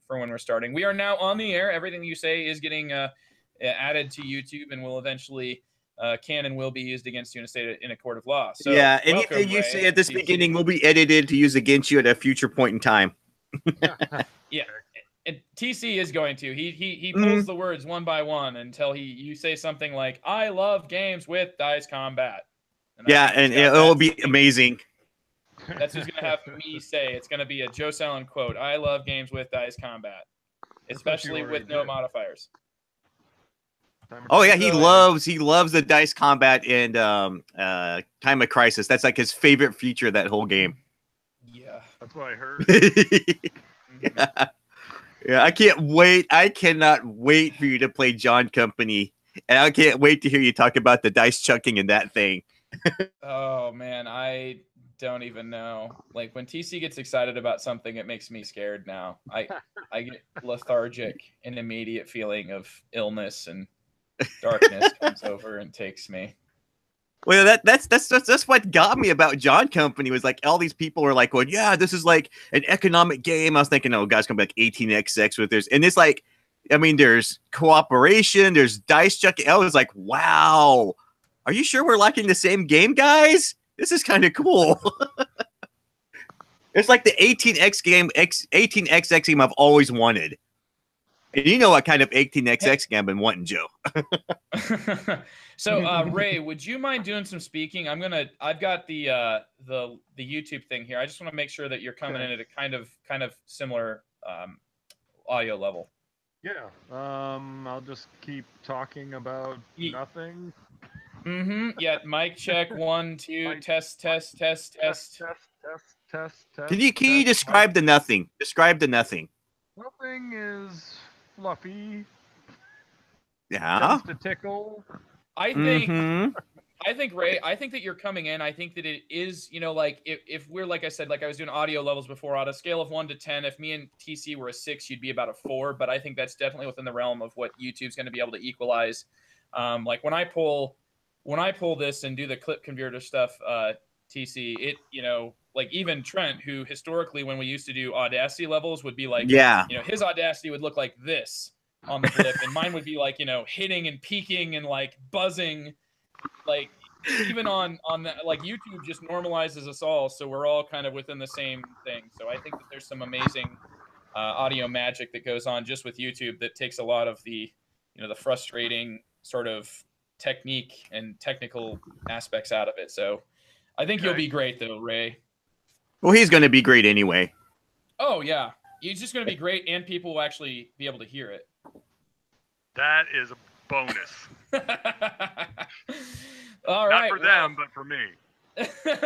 for when we're starting. We are now on the air. Everything you say is getting added to YouTube and will eventually can and will be used against you in a court of law. So yeah, welcome, anything you Ray, say at this TC. beginning will be edited to use against you at a future point in time. Yeah, and TC is going to. He pulls the words one by one until you say something like, "I love games with dice combat." And yeah, and it'll be amazing. That's who's going to have me say. It's going to be a Joe Salen quote. "I love games with dice combat, especially with no modifiers." Oh yeah, he loves the dice combat and Time of Crisis. That's like his favorite feature of that whole game. Yeah, that's what I heard. Yeah, I can't wait. I cannot wait for you to play John Company, and I can't wait to hear you talk about the dice chucking in that thing. Oh man, I don't even know. Like when TC gets excited about something, it makes me scared now. I get lethargic, an immediate feeling of illness and darkness comes over and takes me. Well, that's what got me about John Company was like all these people were like, well, yeah, this is like an economic game. I was thinking, oh, guys, come back 18xx with this, and it's like, I mean, there's cooperation, there's dice chucking. I was like, wow, are you sure we're liking the same game, guys? This is kind of cool. It's like the 18xx game I've always wanted. And you know what kind of 18xx game I've been wanting, Joe. So, Ray, would you mind doing some speaking? I've got the YouTube thing here. I just want to make sure that you're coming in at a kind of similar audio level. Yeah. I'll just keep talking about nothing. Mm-hmm. Yeah. Mic check. 1, 2. Test. Test. Can you describe the nothing? Describe the nothing. Nothing is fluffy. Yeah. Tends to tickle. I think Ray, I think that you're coming in. I think that it is, like if we're, like I said, like I was doing audio levels before, on a scale of 1 to 10, if me and TC were a 6, you'd be about a 4. But I think that's definitely within the realm of what YouTube's going to be able to equalize. Like when I pull this and do the clip converter stuff, TC, it, like even Trent, who historically when we used to do Audacity levels would be like, his Audacity would look like this on the clip, and mine would be like, hitting and peaking and like buzzing, like even on that, like YouTube just normalizes us all, so we're all kind of within the same thing. So I think that there's some amazing audio magic that goes on just with YouTube that takes a lot of the, the frustrating sort of technique and technical aspects out of it. So I think you'll be great though, Ray. Well, he's going to be great anyway. Oh yeah, he's just going to be great, and people will actually be able to hear it. That is a bonus. All right. Not for them, but for me.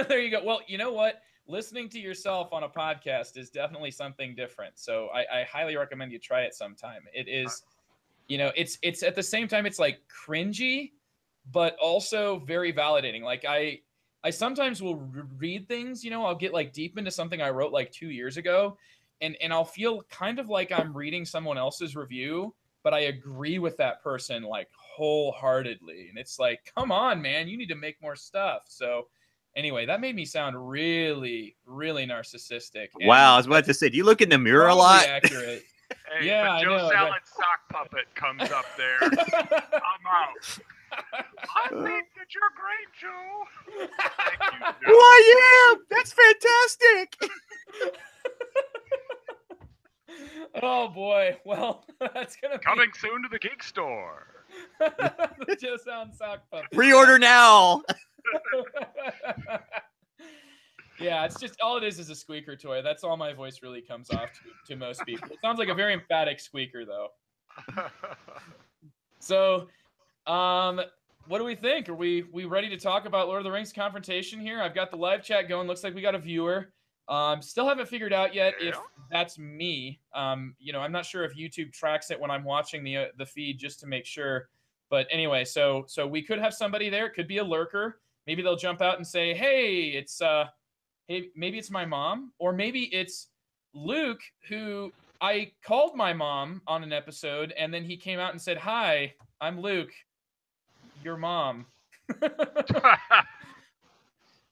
There you go. Well, you know what? Listening to yourself on a podcast is definitely something different. So I highly recommend you try it sometime. It is, it's at the same time, it's like cringy, but also very validating. Like I sometimes will read things, I'll get like deep into something I wrote like 2 years ago, and I'll feel kind of like I'm reading someone else's review, but I agree with that person like wholeheartedly. And it's like, come on, man, you need to make more stuff. So anyway, that made me sound really, really narcissistic. Wow, I was about to say, do you look in the mirror a lot? Accurate. Hey, yeah, but Joe I know. Salad sock puppet comes up there. I'm out. I think that you're great, Joe. Thank you, Joe. Well, I am. That's fantastic. Oh boy! Well, that's gonna be coming soon to the geek store. The Joe Sound sock puppet. Pre-order now. Yeah, it's just all it is a squeaker toy. That's all my voice really comes off to most people. It sounds like a very emphatic squeaker, though. So, what do we think? Are we ready to talk about Lord of the Rings Confrontation here? I've got the live chat going. Looks like we got a viewer. Still haven't figured out yet if that's me. I'm not sure if YouTube tracks it when I'm watching the feed just to make sure. But anyway, so we could have somebody there. It could be a lurker. Maybe they'll jump out and say, "Hey, maybe it's my mom," or maybe it's Luke, who I called my mom on an episode, and then he came out and said, "Hi, I'm Luke, your mom."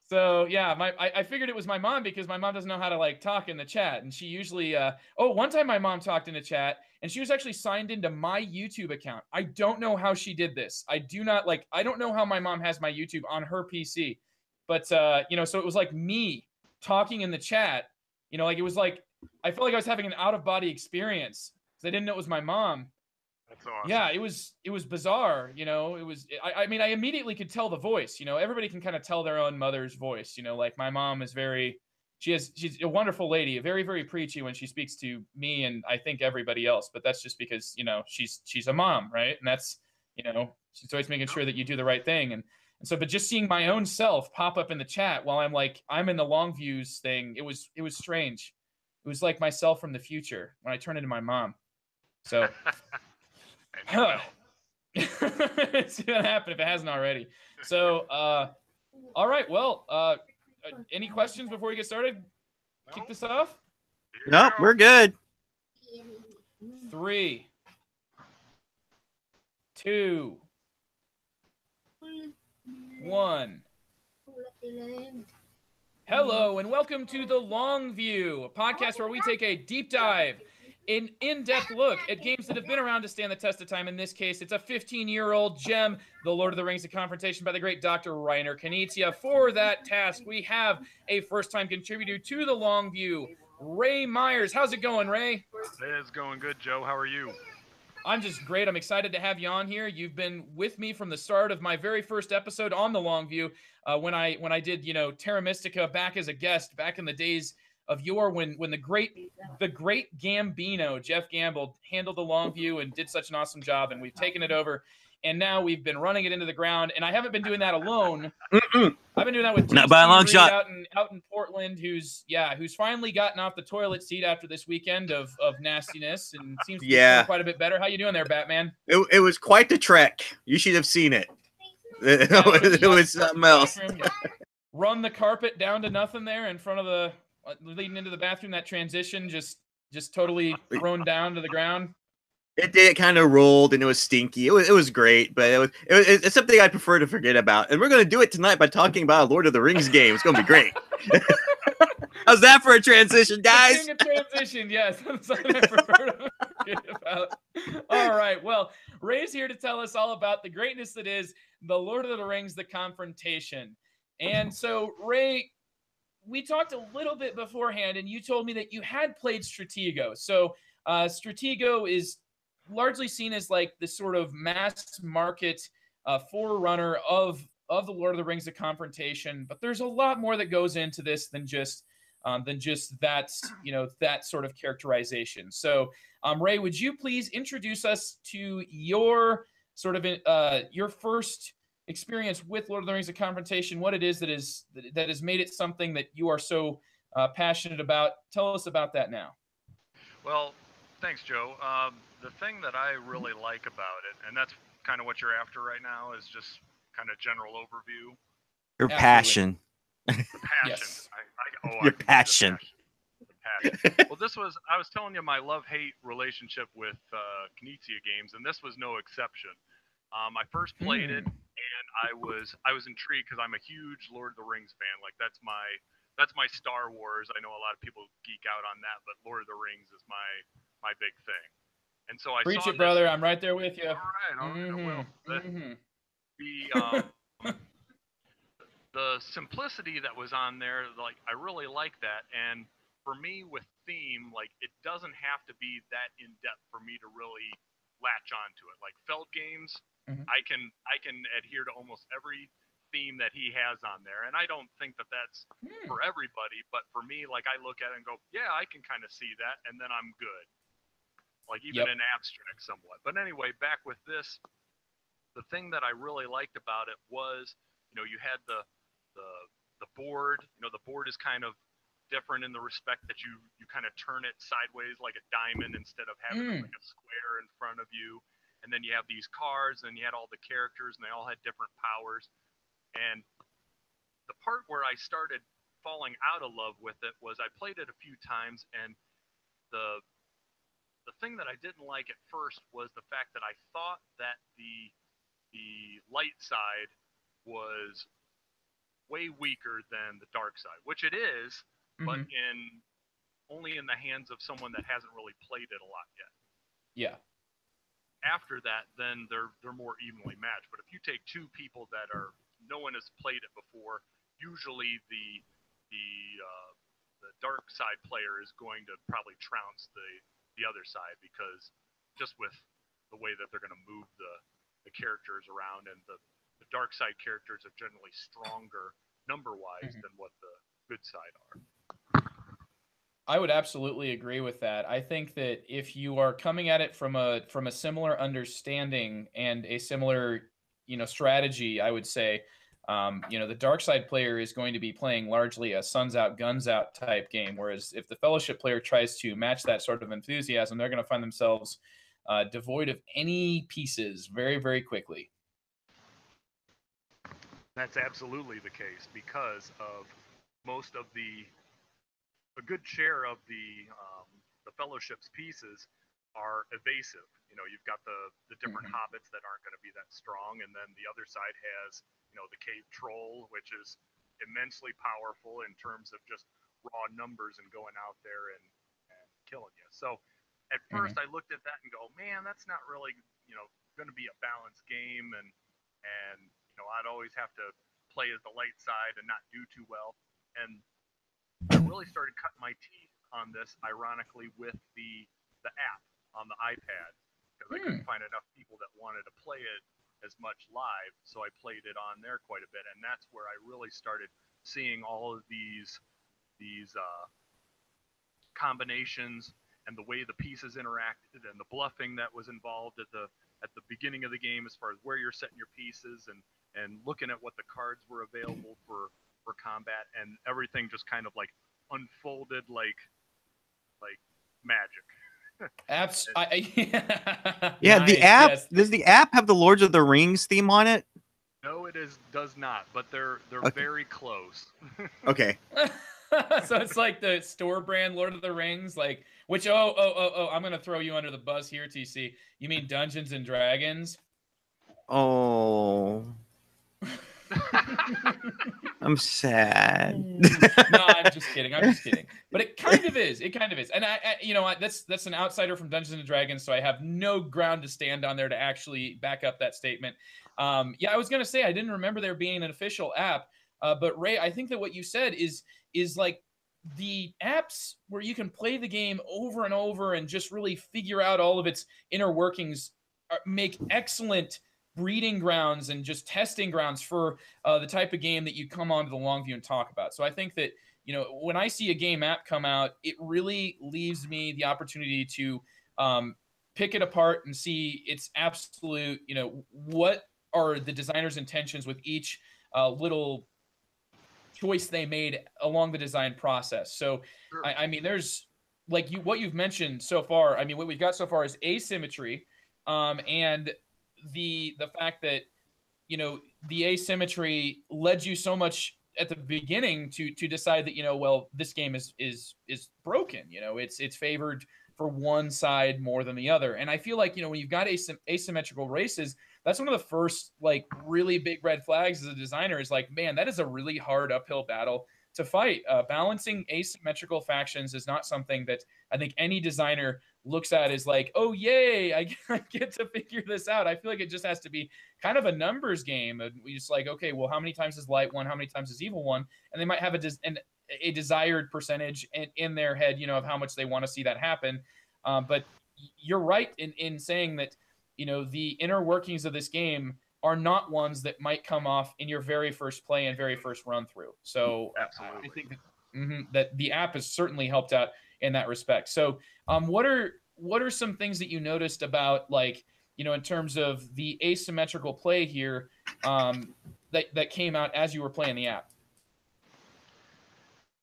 So yeah, I figured it was my mom because my mom doesn't know how to like talk in the chat, and she usually one time my mom talked in the chat and she was actually signed into my YouTube account. I don't know how she did this. I don't know how my mom has my YouTube on her PC, but so it was like me talking in the chat. Like it was like I felt like I was having an out of body experience because I didn't know it was my mom. That's awesome. Yeah, it was bizarre. It was. I mean, I immediately could tell the voice. Everybody can kind of tell their own mother's voice. Like my mom is she's a wonderful lady, very very preachy when she speaks to me and I think everybody else. But that's just because she's a mom, right? And that's she's always making sure that you do the right thing. And so, but just seeing my own self pop up in the chat while I'm in the long views thing, it was strange. It was like myself from the future when I turned into my mom. So. It's gonna happen if it hasn't already. So, all right. Well, any questions before we get started? Kick this off. Nope, we're good. 3, 2, 1. Hello and welcome to The Long View, a podcast where we take a deep dive, an in-depth look at games that have been around to stand the test of time. In this case, it's a 15-year-old gem, The Lord of the Rings: The Confrontation by the great Dr. Reiner Knizia. For that task, we have a first-time contributor to The Long View, Ray Myers. How's it going, Ray? It is going good, Joe. How are you? I'm just great. I'm excited to have you on here. You've been with me from the start of my very first episode on The Long View, when I did, Terra Mystica back as a guest back in the days of when the great Gambino, Jeff Gamble, handled The Long View and did such an awesome job, and we've taken it over, and now we've been running it into the ground, and I haven't been doing that alone. I've been doing that with Not by a long shot. out in Portland, who's finally gotten off the toilet seat after this weekend of nastiness and seems to be feeling quite a bit better. How you doing there, Batman? It was quite the trek. You should have seen it. It was something else. Run the carpet down to nothing there in front of the leading into the bathroom. That transition just totally thrown down to the ground. It kind of rolled and it was stinky. It was great, but it's something I prefer to forget about. And we're gonna do it tonight by talking about a Lord of the Rings game. It's gonna be great. How's that for a transition, guys? A transition, yes. Something I prefer to forget about. All right. Well, Ray's here to tell us all about the greatness that is the Lord of the Rings: The Confrontation. And so, Ray, we talked a little bit beforehand, and you told me that you had played Stratego. So, Stratego is largely seen as like this sort of mass market forerunner of the Lord of the Rings: The Confrontation. But there's a lot more that goes into this than just that, that sort of characterization. So, Ray, would you please introduce us to your sort of your first experience with Lord of the Rings: The Confrontation, what it is that has made it something that you are so passionate about? Tell us about that now. Well, thanks, Joe. The thing that I really like about it, and that's kind of what you're after right now, is just kind of general overview. Your passion. The passion. Yes. Your passion. The passion. Well, I was telling you my love-hate relationship with Knizia games, and this was no exception. I first played it, and I was intrigued because I'm a huge Lord of the Rings fan. Like that's my Star Wars. I know a lot of people geek out on that, but Lord of the Rings is my big thing. And so I Preach saw it, brother. I'm right there with you. All right, I will. The simplicity that was on there, like I really like that. And for me, with theme, like it doesn't have to be that in depth for me to really latch onto it. Like Feld games, I can adhere to almost every theme that he has on there, and I don't think that that's for everybody, but for me, like I look at it and go, yeah, I can kind of see that, and then I'm good. Like even in abstract somewhat. But anyway, back with this, the thing that I really liked about it was, you had the board. The board is kind of different in the respect that you kind of turn it sideways like a diamond instead of having like a square in front of you. And then you have these cards, and you had all the characters, and they all had different powers. And the part where I started falling out of love with it was I played it a few times, and the thing that I didn't like at first was the fact that I thought that the light side was way weaker than the dark side, which it is, but only in the hands of someone that hasn't really played it a lot yet. Yeah. After that, then they're more evenly matched. But if you take two people that are no one has played it before, usually the dark side player is going to probably trounce the other side, because just with the way that they're going to move the characters around, and the dark side characters are generally stronger number-wise than what the good side are. I would absolutely agree with that. I think that if you are coming at it from a similar understanding and a similar, strategy, I would say, the dark side player is going to be playing largely a suns out, guns out type game. Whereas if the fellowship player tries to match that sort of enthusiasm, they're going to find themselves devoid of any pieces very, very quickly. That's absolutely the case, because of most of a good share of the fellowship's pieces are evasive. You've got the different hobbits that aren't going to be that strong, and then the other side has, the cave troll, which is immensely powerful in terms of just raw numbers and going out there and killing you. So at first I looked at that and go, man, that's not really, going to be a balanced game, and I'd always have to play as the light side and not do too well. And I really started cutting my teeth on this, ironically, with the app on the iPad, because I couldn't find enough people that wanted to play it as much live, so I played it on there quite a bit, and that's where I really started seeing all of these combinations, and the way the pieces interacted, and the bluffing that was involved at the beginning of the game, as far as where you're setting your pieces, and looking at what the cards were available for combat, and everything just kind of like unfolded like magic. Yeah, nice, the app. yes. Does the app have the Lords of the Rings theme on it? No, does not, but they're very close. Okay. So it's like the store brand Lord of the Rings, like, which I'm gonna throw you under the bus here, TC. You mean Dungeons and Dragons? Oh. I'm sad. No, I'm just kidding. But it kind of is. And that's an outsider from Dungeons and Dragons, so I have no ground to stand on there to actually back up that statement. I was gonna say I didn't remember there being an official app, but Ray, I think that what you said is like the apps where you can play the game over and over and just really figure out all of its inner workings make excellent breeding grounds and just testing grounds for the type of game that you come onto the Longview and talk about. So I think that, when I see a game app come out, it really leaves me the opportunity to pick it apart and see its absolute, what are the designer's intentions with each little choice they made along the design process. So, Sure. I mean, there's like what you've mentioned so far. I mean, what we've got so far is asymmetry, and the fact that the asymmetry led you so much at the beginning to decide that this game is broken. It's favored for one side more than the other. And I feel like when you've got asymmetrical races, that's one of the first like really big red flags as a designer, is like, man, that is a really hard uphill battle to fight. Balancing asymmetrical factions is not something that I think any designer looks at as like, oh, yay, I get to figure this out. I feel like it just has to be kind of a numbers game. And we just like, okay, well, how many times is light one? How many times is evil one? And they might have a desired percentage in their head, of how much they want to see that happen. But you're right in saying that, the inner workings of this game are not ones that might come off in your very first play and very first run through. So Absolutely. I think that the app has certainly helped out in that respect. So what are some things that you noticed about, like, in terms of the asymmetrical play here that came out as you were playing the app?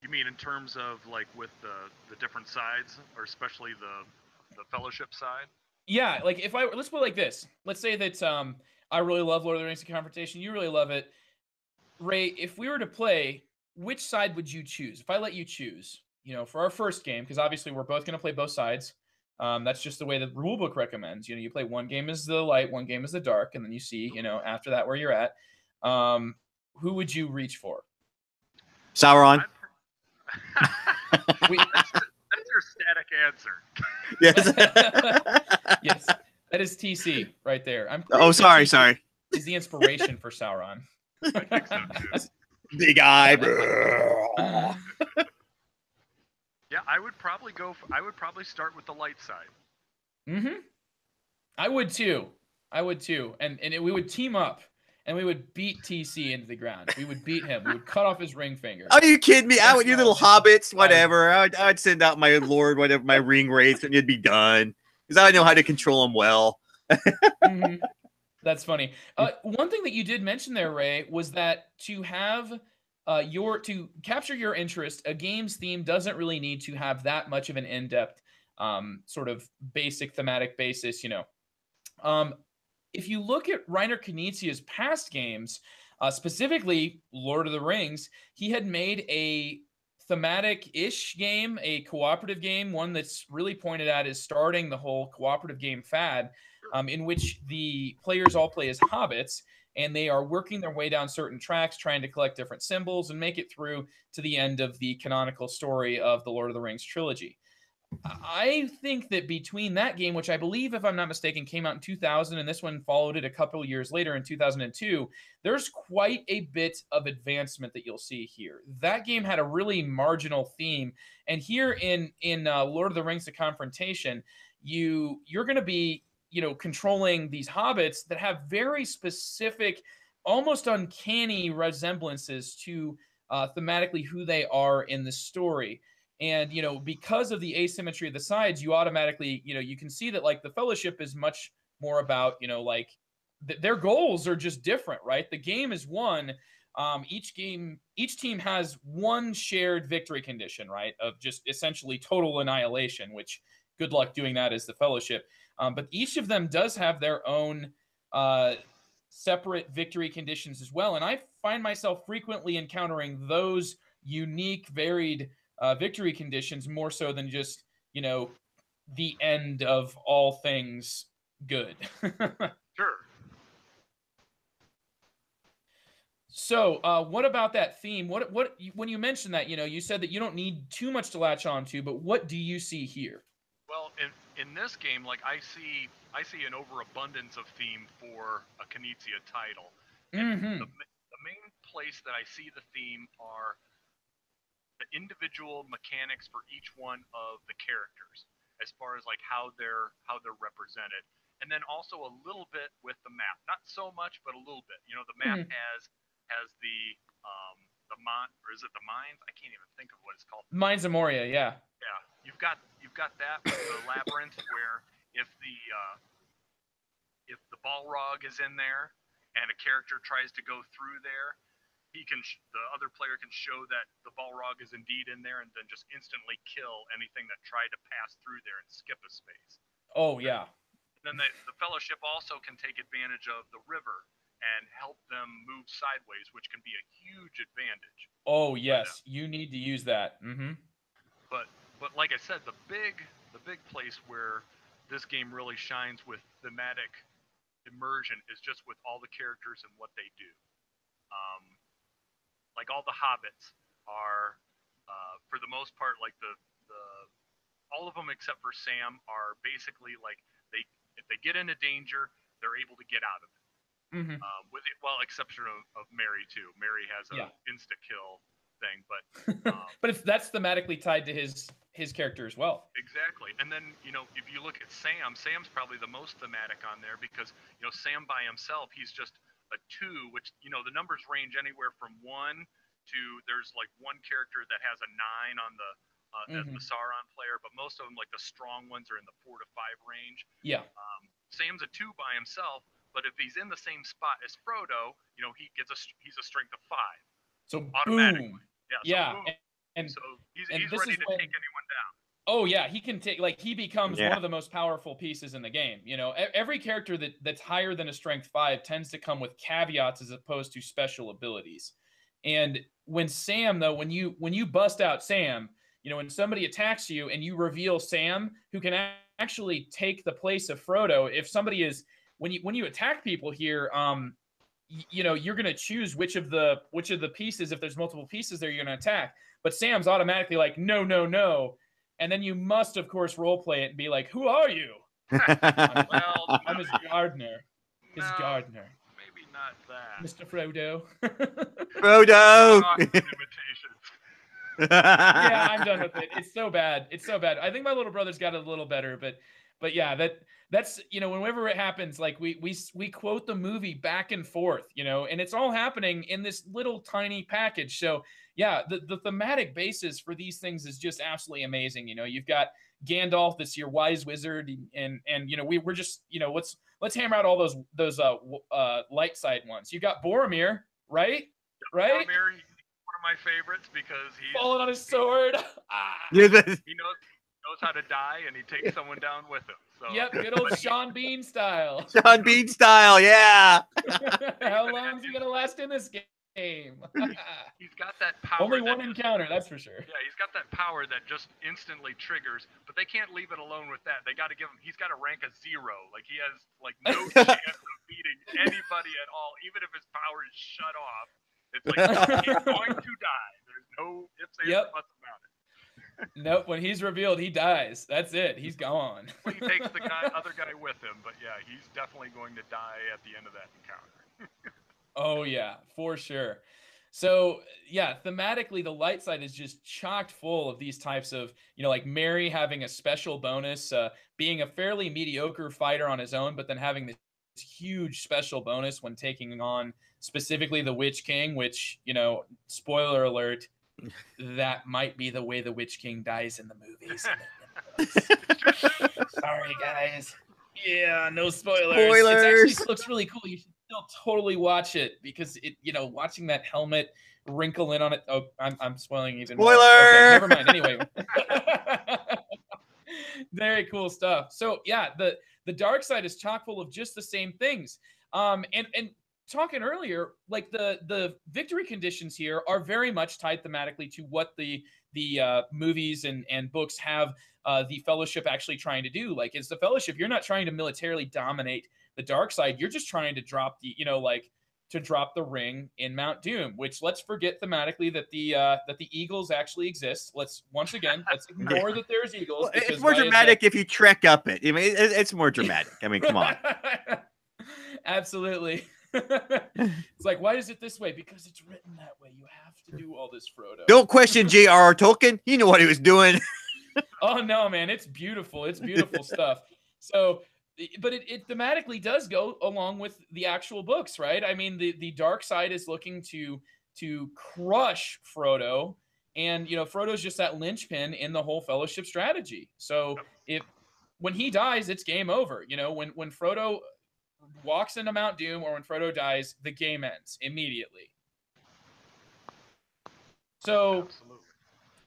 You mean in terms of like with the different sides, or especially the fellowship side? Yeah, like let's put it like this. Let's say that I really love Lord of the Rings: The Confrontation. You really love it. Ray, if we were to play, which side would you choose? If I let you choose, for our first game, because obviously we're both going to play both sides. That's just the way the rule book recommends. You play one game as the light, one game as the dark, and then you see, after that where you're at. Who would you reach for? Sauron. That's your static answer. Yes. Yes, that is TC right there. Oh, sorry. Is the inspiration for Sauron. I think so too. Big eye. Yeah, I would probably start with the light side. Mm-hmm. I would too. And we would team up, and we would beat TC into the ground. We would beat him. We would cut off his ring finger. Are you kidding me? I would, you little hobbits, whatever. I'd send out my lord, whatever, my ring wraiths, and it'd be done. Because I know how to control them well. Mm-hmm. That's funny. One thing that you did mention there, Ray, was that to have to capture your interest, a game's theme doesn't really need to have that much of an in-depth sort of basic thematic basis, you know. If you look at Reiner Knizia's past games, specifically Lord of the Rings, he had made a thematic-ish game, a cooperative game, one that's really pointed at as starting the whole cooperative game fad, in which the players all play as hobbits, and they are working their way down certain tracks, trying to collect different symbols and make it through to the end of the canonical story of the Lord of the Rings trilogy. I think that between that game, which I believe, if I'm not mistaken, came out in 2000, and this one followed it a couple of years later in 2002, there's quite a bit of advancement that you'll see here. That game had a really marginal theme, and here in Lord of the Rings: The Confrontation, you're going to be, you know, controlling these hobbits that have very specific, almost uncanny resemblances to thematically who they are in the story. And, you know, because of the asymmetry of the sides, you automatically, you know, you can see that, like, the Fellowship is much more about, you know, like, their goals are just different, right? The game is one. Each team has one shared victory condition, right? Of just essentially total annihilation, which good luck doing that as the Fellowship. But each of them does have their own separate victory conditions as well. And I find myself frequently encountering those unique, varied victory conditions more so than just, you know, the end of all things good. Sure. So, what about that theme? What when you mentioned that, you know, you said that you don't need too much to latch on to, but what do you see here? Well, in this game, like I see an overabundance of theme for a Knizia title. And the main place that I see the theme are the individual mechanics for each one of the characters, as far as like how they're represented, and then also a little bit with the map. Not so much, but a little bit. You know, the map has the or is it the mines? I can't even think of what it's called. Mines of Moria, yeah. Yeah, you've got that with the labyrinth, where if the Balrog is in there and a character tries to go through there, the other player can show that the Balrog is indeed in there, and then just instantly kill anything that tried to pass through there and skip a space. Oh yeah. Then the Fellowship also can take advantage of the river and help them move sideways, which can be a huge advantage. Oh yes, you need to use that. But like I said, the big place where this game really shines with thematic immersion is just with all the characters and what they do. Like all the hobbits are, for the most part, like all of them except for Sam are basically like if they get into danger, they're able to get out of it. With it, well, exception of Merry too. Merry has a insta kill thing, but but if that's thematically tied to his character as well. Exactly. And then, you know, if you look at Sam's probably the most thematic on there, because, you know, Sam by himself, he's just a 2, which, you know, the numbers range anywhere from 1 to, there's like one character that has a 9 on the as the Sauron player, but most of them, like the strong ones, are in the 4 to 5 range. Yeah. Sam's a 2 by himself, but if he's in the same spot as Frodo, you know, he's a strength of 5. So automatically. Boom. Yeah. So boom. And so he's ready to take anyone down. Oh yeah, he can take, like, he becomes one of the most powerful pieces in the game. You know, every character that's higher than a strength 5 tends to come with caveats as opposed to special abilities. And when Sam, though, when you bust out Sam, you know, when somebody attacks you and you reveal Sam, who can actually take the place of Frodo, if somebody is when you attack people here, you know, you're going to choose which of the pieces, if there's multiple pieces there, you're going to attack. But Sam's automatically like, no, no, no. And then you must, of course, role play it and be like, who are you? I'm his gardener. His gardener. Maybe not that. Mr. Frodo. Frodo! Yeah, I'm done with it. It's so bad. It's so bad. I think my little brother's got it a little better, but yeah, that's, you know, whenever it happens, like we quote the movie back and forth, you know, and it's all happening in this little tiny package. So yeah, the thematic basis for these things is just absolutely amazing. You know, you've got Gandalf, this your wise wizard, and you know, we're just, you know, let's hammer out all those light side ones. You got Boromir, right? Right? Boromir, one of my favorites because he's falling on his sword. He knows how to die, and he takes someone down with him. So, yep, good old Sean Bean style. Sean Bean style, yeah. How long is he gonna last in this game? He's got that power. Only one encounter, that's for sure. Yeah, he's got that power that just instantly triggers. But they can't leave it alone with that. They got to give him. He's got to rank a 0. Like he has like no chance of beating anybody at all, even if his power is shut off. It's like he's going to die. There's no ifs, ands, or buts about it. Nope, when he's revealed, he dies. That's it. He's gone. Well, he takes the other guy with him, but yeah, he's definitely going to die at the end of that encounter. Oh yeah, for sure. So yeah, thematically, the light side is just chocked full of these types of, you know, like Merry having a special bonus, being a fairly mediocre fighter on his own, but then having this huge special bonus when taking on specifically the Witch King, which, you know, spoiler alert, that might be the way the Witch King dies in the movies. Sorry, guys. Yeah, no spoilers. It actually looks really cool. You should still totally watch it because it, you know, watching that helmet wrinkle in on it. Oh, I'm spoiling even more. Okay, never mind. Anyway, very cool stuff. So yeah, the dark side is chock full of just the same things. And talking earlier, like the victory conditions here are very much tied thematically to what the movies and books have the Fellowship actually trying to do. Like, it's the Fellowship, you're not trying to militarily dominate the dark side. You're just trying to drop the, you know, like to drop the ring in Mount Doom, which let's forget thematically that the eagles actually exist. Let's ignore that there's eagles. Well, it's more dramatic if you trek up it. I mean, it's more dramatic. I mean, come on. Absolutely. It's like, why is it this way? Because it's written that way. You have to do all this, Frodo. Don't question J.R.R. Tolkien. He knew what he was doing. Oh no, man, it's beautiful. It's beautiful stuff. So, but it thematically does go along with the actual books, right? I mean, the dark side is looking to crush Frodo, and you know, Frodo's just that linchpin in the whole Fellowship strategy. So when he dies, it's game over. You know, when Frodo walks into Mount Doom or when Frodo dies, the game ends immediately. So absolutely.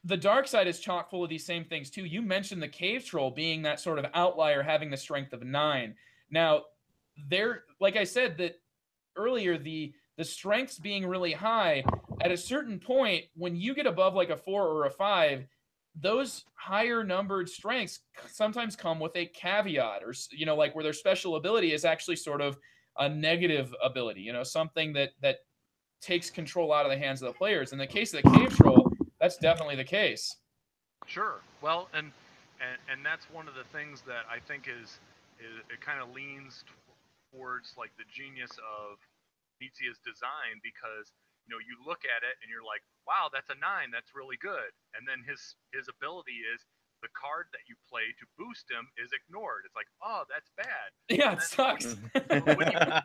The dark side is chock full of these same things too. You mentioned the cave troll being that sort of outlier, having the strength of 9. Now, there, like I said that earlier, the strengths being really high, at a certain point, when you get above like a 4 or a 5, those higher numbered strengths sometimes come with a caveat, or, you know, like where their special ability is actually sort of a negative ability, you know, something that takes control out of the hands of the players. In the case of the cave troll, that's definitely the case. Sure. Well, and that's one of the things that I think is it kind of leans towards like the genius of Knizia's design, because you know, you look at it and you're like, wow, that's a 9, that's really good. And then his ability is the card that you play to boost him is ignored. It's like, oh, that's bad. Yeah, it sucks.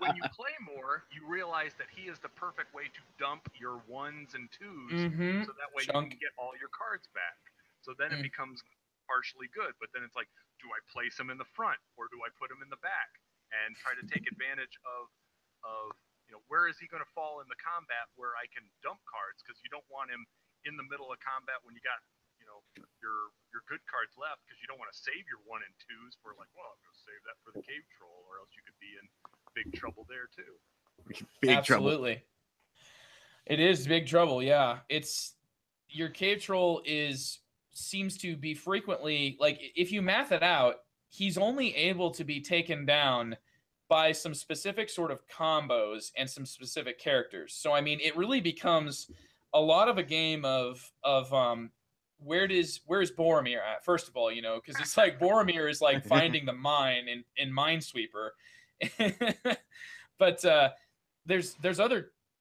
when you play more, you realize that he is the perfect way to dump your 1s and 2s, so that way you can get all your cards back. So then it becomes partially good. But then it's like, do I place him in the front or do I put him in the back and try to take advantage of you know, where is he going to fall in the combat where I can dump cards, because you don't want him in the middle of combat when you got, you know, your good cards left, because you don't want to save your 1 and 2s for like, well, I'm going to save that for the cave troll, or else you could be in big trouble there too. Absolutely. It is big trouble. Yeah. It's your cave troll seems to be frequently, like, if you math it out, he's only able to be taken down by some specific sort of combos and some specific characters. So I mean, it really becomes a lot of a game of where's Boromir at? First of all, you know, because it's like Boromir is like finding the mine in Minesweeper, but there's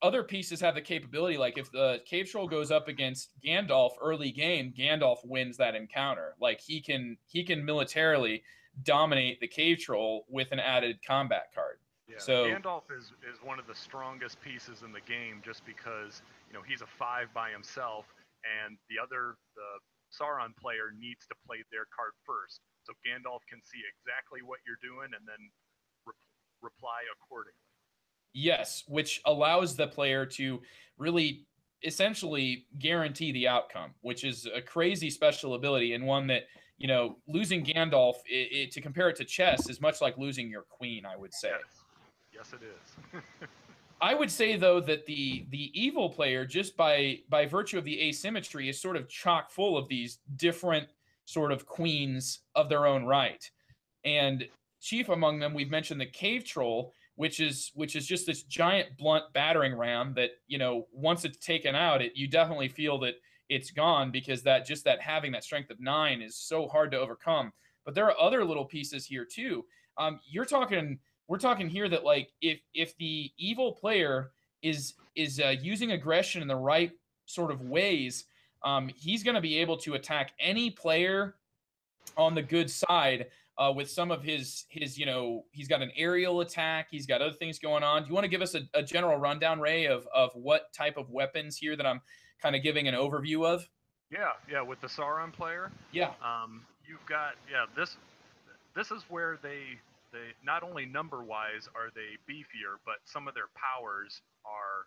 other pieces have the capability. Like if the cave troll goes up against Gandalf early game, Gandalf wins that encounter. Like he can militarily dominate the cave troll with an added combat card. Yeah, so Gandalf is one of the strongest pieces in the game just because, you know, he's a 5 by himself, and the Sauron player needs to play their card first. So Gandalf can see exactly what you're doing and then reply accordingly. Yes, which allows the player to really essentially guarantee the outcome, which is a crazy special ability, and one that, you know, losing Gandalf, to compare it to chess, is much like losing your queen, I would say. Yes it is. I would say, though, that the evil player, just by virtue of the asymmetry, is sort of chock full of these different sort of queens of their own right. And chief among them, we've mentioned the cave troll, which is just this giant blunt battering ram that, you know, once it's taken out, you definitely feel that it's gone, because that having that strength of 9 is so hard to overcome. But there are other little pieces here too. We're talking here that, like, if the evil player is using aggression in the right sort of ways, he's going to be able to attack any player on the good side with some of his, you know, he's got an aerial attack, he's got other things going on. Do you want to give us a general rundown, Ray, of what type of weapons here that I'm kind of giving an overview of? Yeah, with the Sauron player. Yeah. You've got this is where they not only number wise are they beefier, but some of their powers are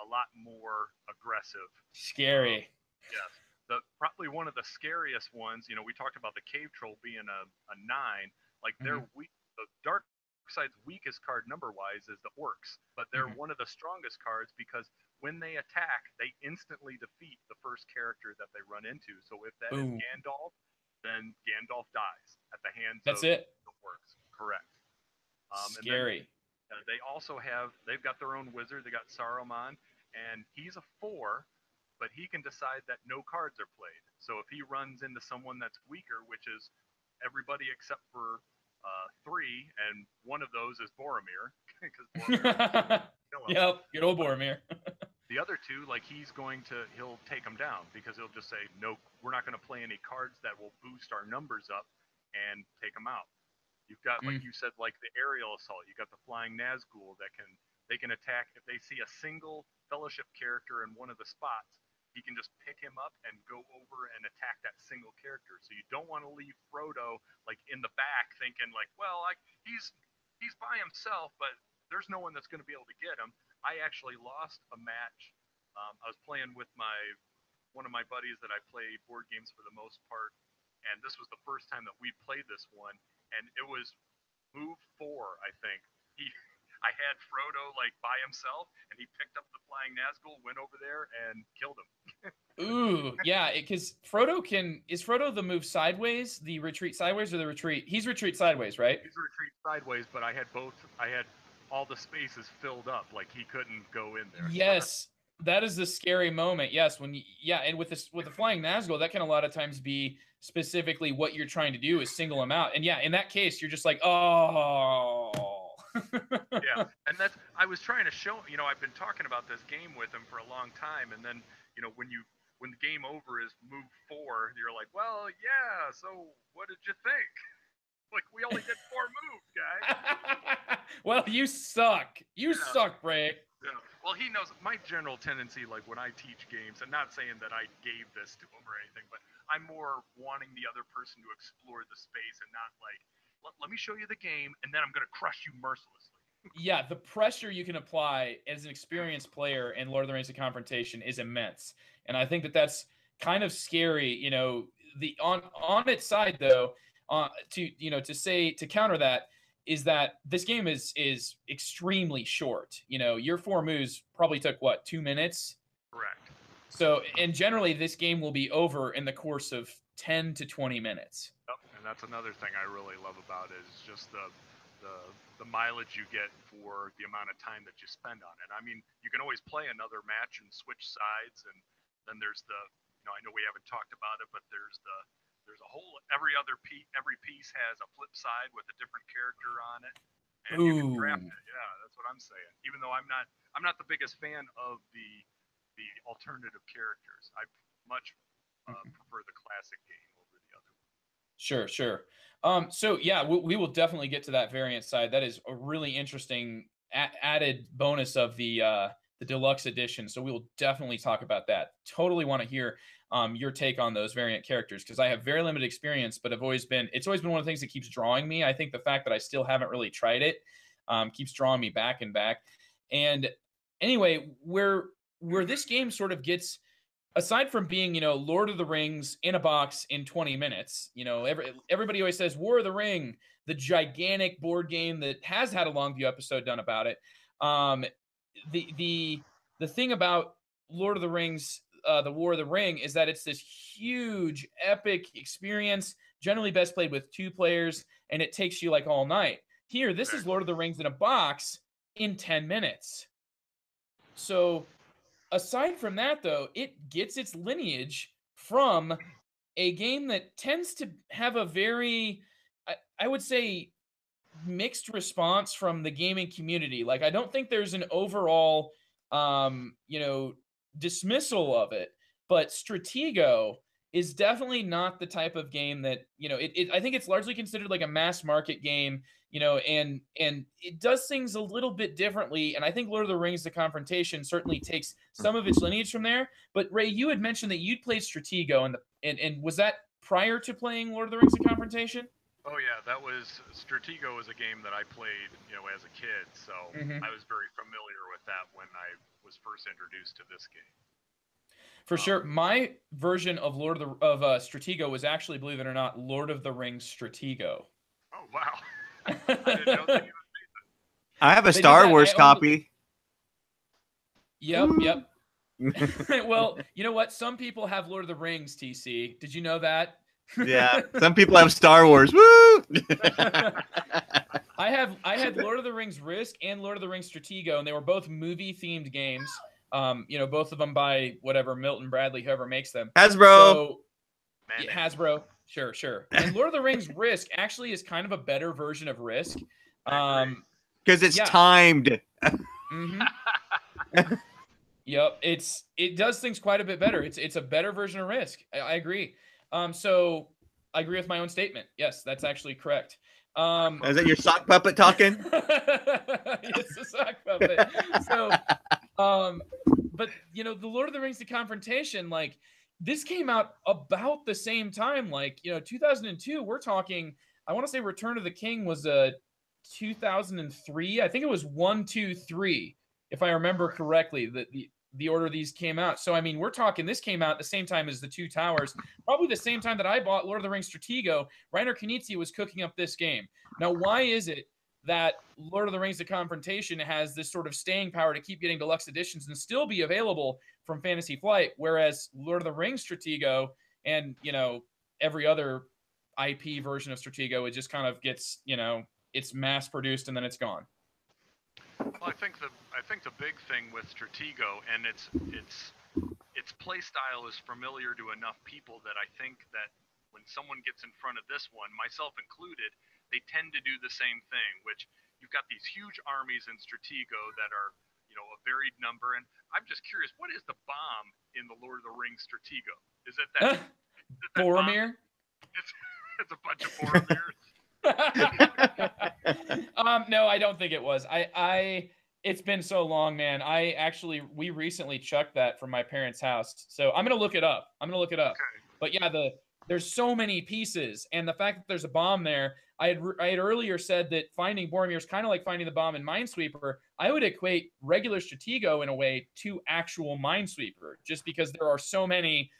a lot more aggressive. Scary. Yes. Probably one of the scariest ones, you know, we talked about the cave troll being a 9. Like they're weak. The dark side's weakest card number wise is the orcs, but they're one of the strongest cards because when they attack, they instantly defeat the first character that they run into. So if that is Gandalf, then Gandalf dies at the hands of the orcs. Correct. Scary. And then, they've got their own wizard. They got Saruman, and he's a 4. But he can decide that no cards are played. So if he runs into someone that's weaker, which is everybody except for 3, and one of those is Boromir, because Yep, good old Boromir. The other 2, like he'll take them down because he'll just say, no, we're not going to play any cards that will boost our numbers up and take them out. You've got, like you said, like the aerial assault. You got the flying Nazgul that they can attack if they see a single Fellowship character in one of the spots. He can just pick him up and go over and attack that single character. So you don't want to leave Frodo like in the back thinking like, well, he's by himself, but there's no one that's going to be able to get him. I actually lost a match. I was playing with one of my buddies that I play board games for the most part, and this was the first time that we played this one, and it was move 4, I think. I had Frodo like by himself, and he picked up the flying Nazgul, went over there, and killed him. Ooh, yeah, because is Frodo the move sideways, the retreat sideways, or the retreat? He's retreat sideways, right? He's retreat sideways, but I had all the spaces filled up, like he couldn't go in there. Yes, that is the scary moment. Yes, and with the flying Nazgul, that can a lot of times be specifically what you're trying to do is single him out, and yeah, in that case, you're just like, oh. Yeah, and I was trying to show, you know, I've been talking about this game with him for a long time, and then, you know, when the game over is move 4, you're like, well, yeah, so what did you think? Like, we only did 4 moves, guys. Well, you suck. You suck, Bray. Yeah. Well, he knows my general tendency, like when I teach games, and not saying that I gave this to him or anything, but I'm more wanting the other person to explore the space and not like, let me show you the game, and then I'm going to crush you mercilessly. Yeah, the pressure you can apply as an experienced player in Lord of the Rings: The Confrontation is immense, and I think that that's kind of scary. You know, on its side though, to counter that is that this game is extremely short. You know, your 4 moves probably took 2 minutes. Correct. So, and generally this game will be over in the course of 10 to 20 minutes. Yep. And that's another thing I really love about it is just the the mileage you get for the amount of time that you spend on it. I mean, you can always play another match and switch sides, and then there's the, I know we haven't talked about it, but there's a whole every piece has a flip side with a different character on it, and you can draft it. Yeah, that's what I'm saying. Even though I'm not the biggest fan of the alternative characters, I much prefer the classic game over the other one. Sure. So yeah, we will definitely get to that variant side. That is a really interesting added bonus of the deluxe edition. So we will definitely talk about that. Totally want to hear your take on those variant characters, because I have very limited experience, but it's always been one of the things that keeps drawing me. I think the fact that I still haven't really tried it keeps drawing me back and back. And anyway, where this game sort of gets, aside from being, Lord of the Rings in a box in 20 minutes, everybody always says War of the Ring, the gigantic board game that has had a Longview episode done about it. The thing about Lord of the Rings, the War of the Ring, is that it's this huge, epic experience, generally best played with 2 players, and it takes you like all night. Here, this is Lord of the Rings in a box in 10 minutes. So aside from that, though, it gets its lineage from a game that tends to have a very, I would say, mixed response from the gaming community. Like, I don't think there's an overall, dismissal of it, but Stratego is definitely not the type of game that, I think it's largely considered like a mass market game, and it does things a little bit differently. And I think Lord of the Rings, The Confrontation certainly takes some of its lineage from there. But Ray, you had mentioned that you'd played Stratego, and was that prior to playing Lord of the Rings, The Confrontation? Oh yeah, that was Stratego was a game that I played, as a kid, so I was very familiar with that when I was first introduced to this game. For sure, my version of Stratego was actually, believe it or not, Lord of the Rings Stratego. Oh wow! I didn't know that. I have a Star Wars copy. Yep. Well, you know what? Some people have Lord of the Rings, TC. Did you know that? Yeah, some people have Star Wars. Woo! I had Lord of the Rings Risk and Lord of the Rings Stratego, and they were both movie-themed games. Both of them by whatever, Milton Bradley, whoever makes them. Hasbro. So, yeah, Hasbro. Sure. And Lord of the Rings Risk actually is kind of a better version of Risk. Because it's timed. Mm-hmm. Yep, it does things quite a bit better. It's a better version of Risk. I agree. So I agree with my own statement. Yes, that's actually correct. Is that your sock puppet talking? It's a sock puppet. So, but the Lord of the Rings: The Confrontation, like, this came out about the same time, like 2002. We're talking. I want to say Return of the King was 2003. I think it was 1, 2, 3, if I remember correctly. The order these came out. So, I mean, we're talking, this came out at the same time as The Two Towers, probably the same time that I bought Lord of the Rings Stratego. Reiner Knizia was cooking up this game. Now, why is it that Lord of the Rings: The Confrontation has this sort of staying power to keep getting deluxe editions and still be available from Fantasy Flight, whereas Lord of the Rings Stratego and, every other IP version of Stratego, it just kind of gets, it's mass produced and then it's gone? Well, I think the big thing with Stratego, and its play style is familiar to enough people that I think that when someone gets in front of this one, myself included, they tend to do the same thing. Which you've got these huge armies in Stratego that are a varied number, and I'm just curious, what is the bomb in the Lord of the Rings Stratego? Is it that Boromir? It's a bunch of Boromirs. No, I don't think it was. It's been so long, man. We recently chucked that from my parents' house, so I'm gonna look it up. Okay. But yeah, there's so many pieces, and the fact that there's a bomb there. I had earlier said that finding Boromir is kind of like finding the bomb in Minesweeper. I would equate regular Stratego in a way to actual Minesweeper, just because there are so many,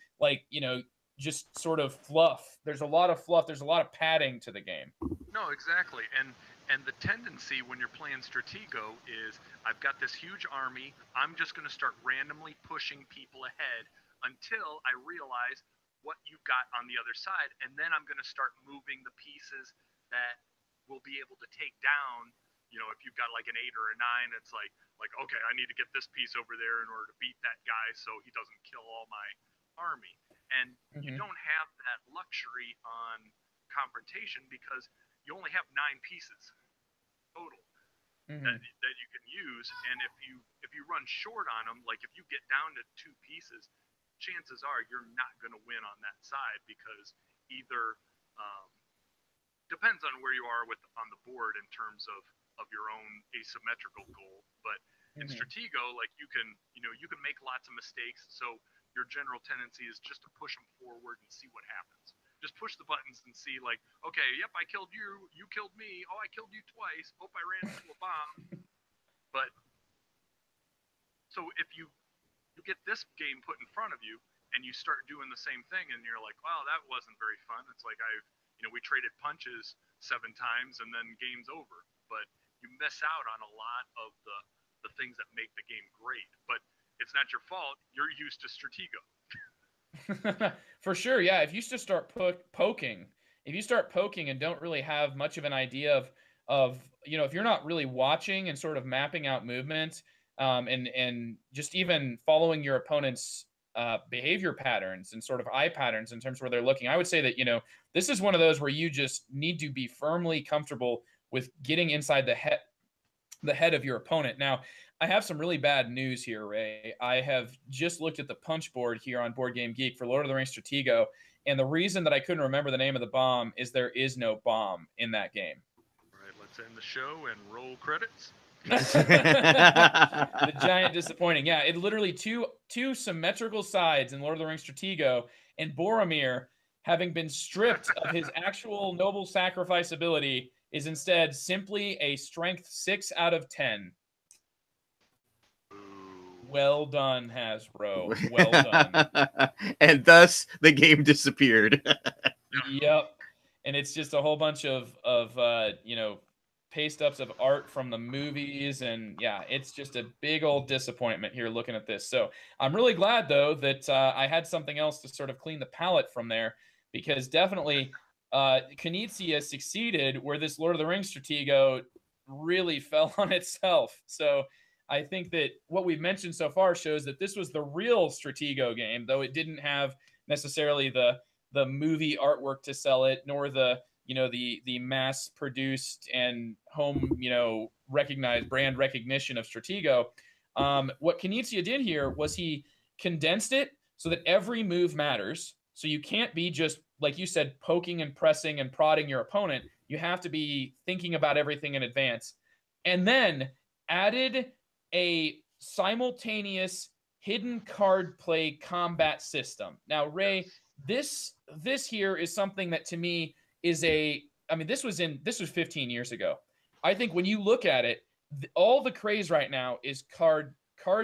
just sort of fluff. There's a lot of fluff. There's a lot of padding to the game. No, exactly. And the tendency when you're playing Stratego is, I've got this huge army, I'm just going to start randomly pushing people ahead until I realize what you've got on the other side, and then I'm going to start moving the pieces that will be able to take down, you know, if you've got like an 8 or a 9, it's like okay, I need to get this piece over there in order to beat that guy so he doesn't kill all my army. And you don't have that luxury on Confrontation because you only have 9 pieces total that you can use. And if you run short on them, like if you get down to 2 pieces, chances are you're not going to win on that side because either depends on where you are on the board in terms of your own asymmetrical goal. But in Stratego, like you can make lots of mistakes. So your general tendency is just to push them forward and see what happens. Just push the buttons and see, like, okay, yep, I killed you, you killed me, oh, I killed you twice, oh, I ran into a bomb. But so if you get this game put in front of you and you start doing the same thing and you're like, wow, that wasn't very fun. It's like we traded punches 7 times and then game's over. But you miss out on a lot of the things that make the game great. But it's not your fault. You're used to Stratego. For sure, yeah. If you just start poking, and don't really have much of an idea of if you're not really watching and sort of mapping out movement, and just even following your opponent's behavior patterns and sort of eye patterns in terms of where they're looking, I would say that this is one of those where you just need to be firmly comfortable with getting inside the head of your opponent. Now, I have some really bad news here, Ray. I have just looked at the punch board here on Board Game Geek for Lord of the Rings Stratego, and the reason that I couldn't remember the name of the bomb is there is no bomb in that game. All right, let's end the show and roll credits. The giant disappointing. Yeah, it literally two symmetrical sides in Lord of the Rings Stratego, and Boromir, having been stripped of his actual noble sacrifice ability, is instead simply a strength 6 out of 10. Well done, Hasbro. Well done. And thus the game disappeared. Yep. And it's just a whole bunch of paste ups of art from the movies, and yeah, it's just a big old disappointment here looking at this. So I'm really glad though that I had something else to sort of clean the palette from there, because definitely Knizia succeeded where this Lord of the Rings Stratego really fell on itself. So I think that what we've mentioned so far shows that this was the real Stratego game, though it didn't have necessarily the movie artwork to sell it, nor the mass produced and home recognized brand recognition of Stratego. What Knizia did here was he condensed it so that every move matters. So you can't be just, like you said, poking and pressing and prodding your opponent. You have to be thinking about everything in advance. And then added a simultaneous hidden card play combat system. Now, Ray, this here is something that to me is this was 15 years ago. I think when you look at it, all the craze right now is card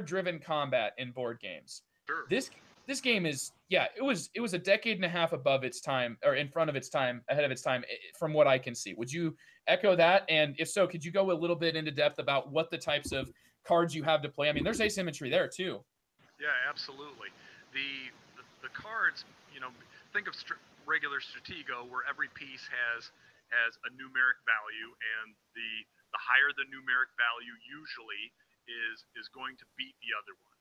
driven combat in board games. Sure. This game is, yeah, it was a decade and a half above its time, or in front of its time, ahead of its time, from what I can see. Would you echo that? And if so, could you go a little bit into depth about what the types of cards you have to play? I mean, there's asymmetry there too. Yeah, absolutely. The cards, think of regular Stratego, where every piece has a numeric value, and the higher the numeric value usually is going to beat the other one.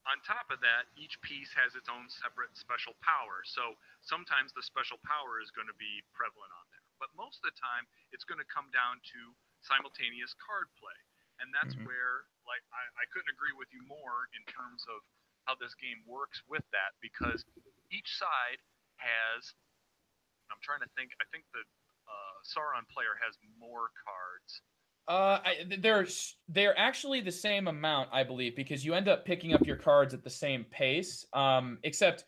On top of that, each piece has its own separate special power. So sometimes the special power is going to be prevalent on there, but most of the time it's going to come down to simultaneous card play. And that's where, like, I couldn't agree with you more in terms of how this game works with that, because each side has, I'm trying to think, I think the Sauron player has more cards. They're actually the same amount, I believe, because you end up picking up your cards at the same pace. Except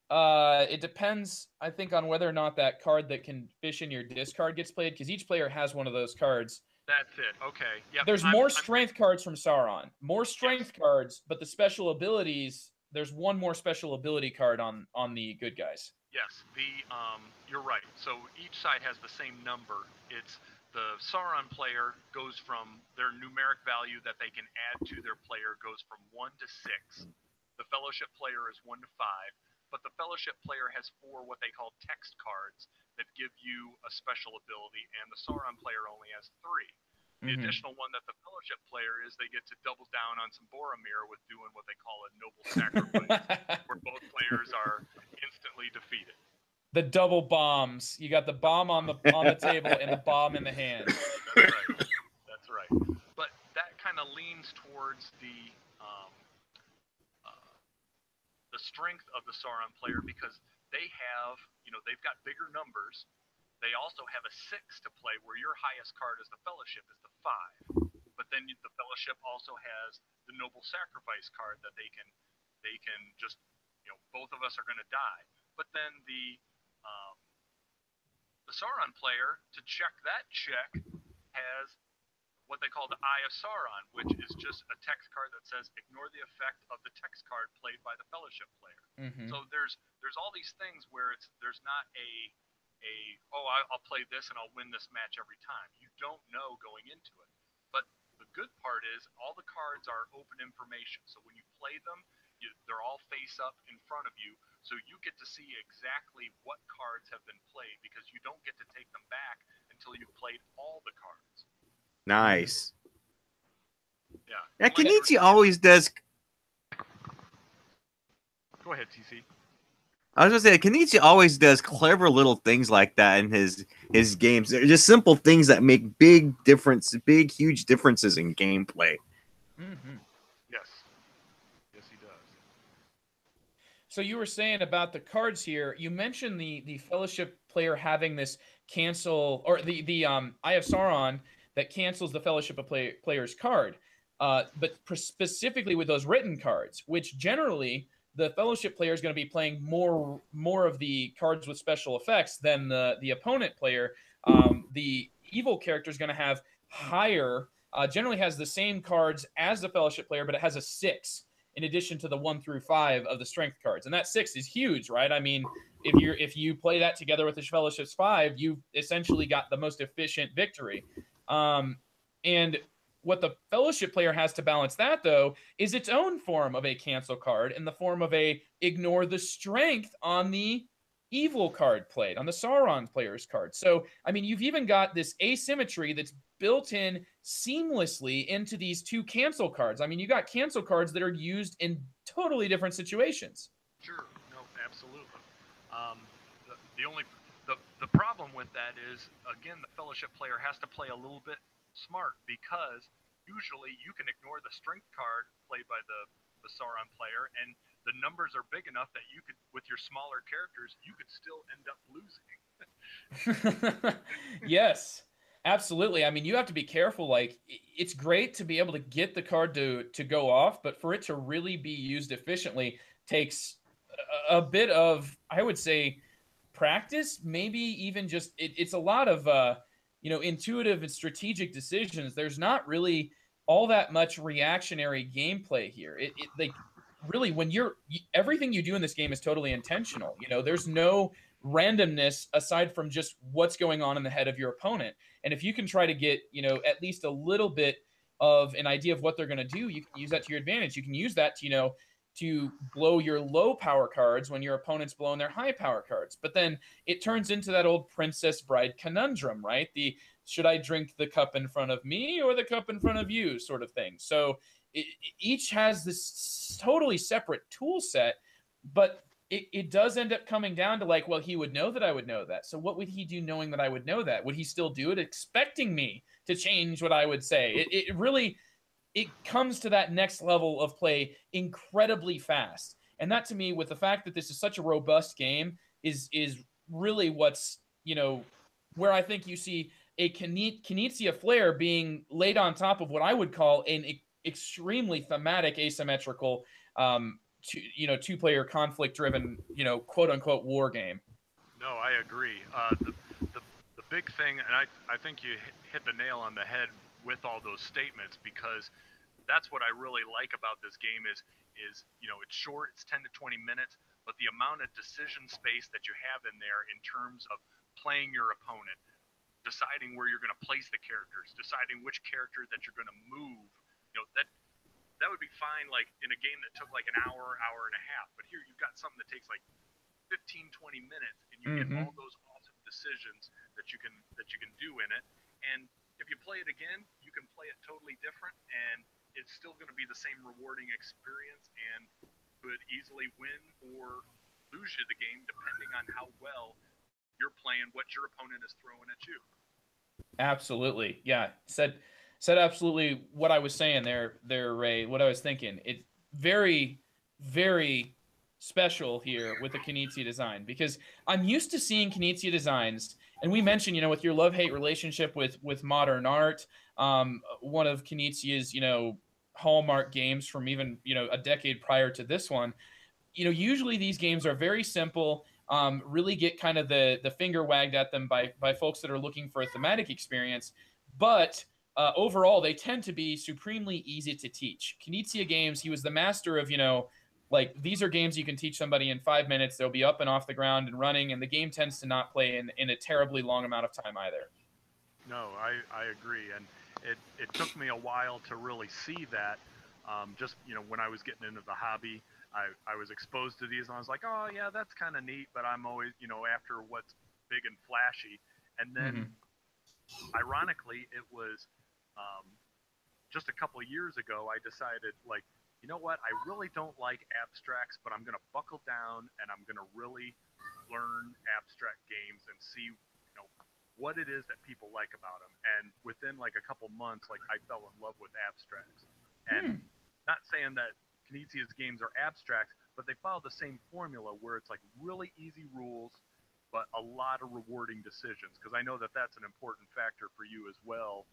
it depends, I think, on whether or not that card that can fish in your discard gets played, because each player has one of those cards. That's it. Okay. Yeah. There's more strength cards from Sauron. More strength cards, but the special abilities, there's one more special ability card on the good guys. Yes. You're right. So each side has the same number. It's the Sauron player goes from their numeric value that they can add to their player goes from 1 to 6. The Fellowship player is 1 to 5. But the Fellowship player has 4 what they call text cards that give you a special ability, and the Sauron player only has 3. The additional one that the Fellowship player is, they get to double down on some Boromir with doing what they call a noble sacrifice, where both players are instantly defeated. The double bombs. You got the bomb on the table and the bomb in the hand. That's right. That's right. But that kind of leans towards the strength of the Sauron player, because they have, they've got bigger numbers. They also have a 6 to play, where your highest card as the Fellowship is the 5. But then the Fellowship also has the Noble Sacrifice card that they can just, both of us are going to die. But then the Sauron player, to check that check, has what they call the Eye of Sauron, which is just a text card that says ignore the effect of the text card played by the Fellowship player. So there's all these things where there's not I'll play this and I'll win this match every time. You don't know going into it. But the good part is all the cards are open information. So when you play them, they're all face up in front of you. So you get to see exactly what cards have been played, because you don't get to take them back until you've played all the cards. Nice. Yeah. Knizia always does. Go ahead, TC. I was gonna say, Knizia always does clever little things like that in his games. They're just simple things that make huge differences in gameplay. Yes. Yes, he does. So you were saying about the cards here. You mentioned the Fellowship player having this cancel, or the Eye of Sauron that cancels the Fellowship player's card, but specifically with those written cards, which generally the Fellowship player is going to be playing more of the cards with special effects than the opponent player. The evil character is going to have higher, generally has the same cards as the Fellowship player, but it has a 6 in addition to the 1 through 5 of the strength cards, and that 6 is huge, right? I mean, if you play that together with the Fellowship's 5, you've essentially got the most efficient victory. And what the Fellowship player has to balance that, though, is its own form of a cancel card in the form of a ignore the strength on the evil card played, on the Sauron player's card. So, I mean, you've even got this asymmetry that's built in seamlessly into these 2 cancel cards. I mean, you got cancel cards that are used in totally different situations. Sure. No, absolutely. The problem with that is, again, the Fellowship player has to play a little bit smart, because usually you can ignore the strength card played by the Sauron player, and the numbers are big enough that you could, with your smaller characters, you could still end up losing. Yes, absolutely. I mean, you have to be careful. Like, it's great to be able to get the card to go off, but for it to really be used efficiently takes a bit of, I would say, practice, maybe even just it's a lot of intuitive and strategic decisions. There's not really all that much reactionary gameplay here. It like really, when everything you do in this game is totally intentional. There's no randomness aside from just what's going on in the head of your opponent. And if you can try to get at least a little bit of an idea of what they're going to do, you can use that to your advantage. You can use that to blow your low power cards when your opponent's blowing their high power cards. But then it turns into that old Princess Bride conundrum, right? The should I drink the cup in front of me or the cup in front of you sort of thing. So each has this totally separate tool set, but it does end up coming down to like, well, he would know that I would know that. So what would he do knowing that I would know that? Would he still do it expecting me to change what I would say? It really... it comes to that next level of play incredibly fast. And that, to me, with the fact that this is such a robust game, is really what's, where I think you see a Knizia flair being laid on top of what I would call an extremely thematic, asymmetrical, two-player conflict-driven, quote-unquote war game. No, I agree. The big thing, and I think you hit the nail on the head with all those statements, because that's what I really like about this game is it's short, it's 10 to 20 minutes, but the amount of decision space that you have in there in terms of playing your opponent, deciding where you're going to place the characters, deciding which character that you're going to move, that would be fine like in a game that took like an hour and a half, but here you've got something that takes like 15, 20 minutes, and you get all those awesome decisions that you can do in it. And if you play it again, you can play it totally different, and it's still going to be the same rewarding experience, and could easily win or lose you the game depending on how well you're playing what your opponent is throwing at you. Absolutely. Yeah. Said absolutely what I was saying there, Ray, what I was thinking. It's very, very special here with the Knizia design, because I'm used to seeing Knizia designs, and we mentioned, with your love-hate relationship with modern art, one of Knizia's, hallmark games from even, a decade prior to this one. Usually these games are very simple, really get kind of the finger wagged at them by folks that are looking for a thematic experience, but overall they tend to be supremely easy to teach. Knizia games, he was the master of, like, these are games you can teach somebody in 5 minutes. They'll be up and off the ground and running, and the game tends to not play in a terribly long amount of time either. No, I agree, and it took me a while to really see that. Just when I was getting into the hobby, I was exposed to these, and I was like, oh yeah, that's kind of neat, but I'm always after what's big and flashy. And then ironically, it was just a couple of years ago I decided, like, you know what, I really don't like abstracts, but I'm going to buckle down and I'm going to really learn abstract games and see what it is that people like about them. And within like a couple months, like, I fell in love with abstracts. And not saying that Knizia's games are abstracts, but they follow the same formula where it's like really easy rules, but a lot of rewarding decisions. Because I know that that's an important factor for you as well.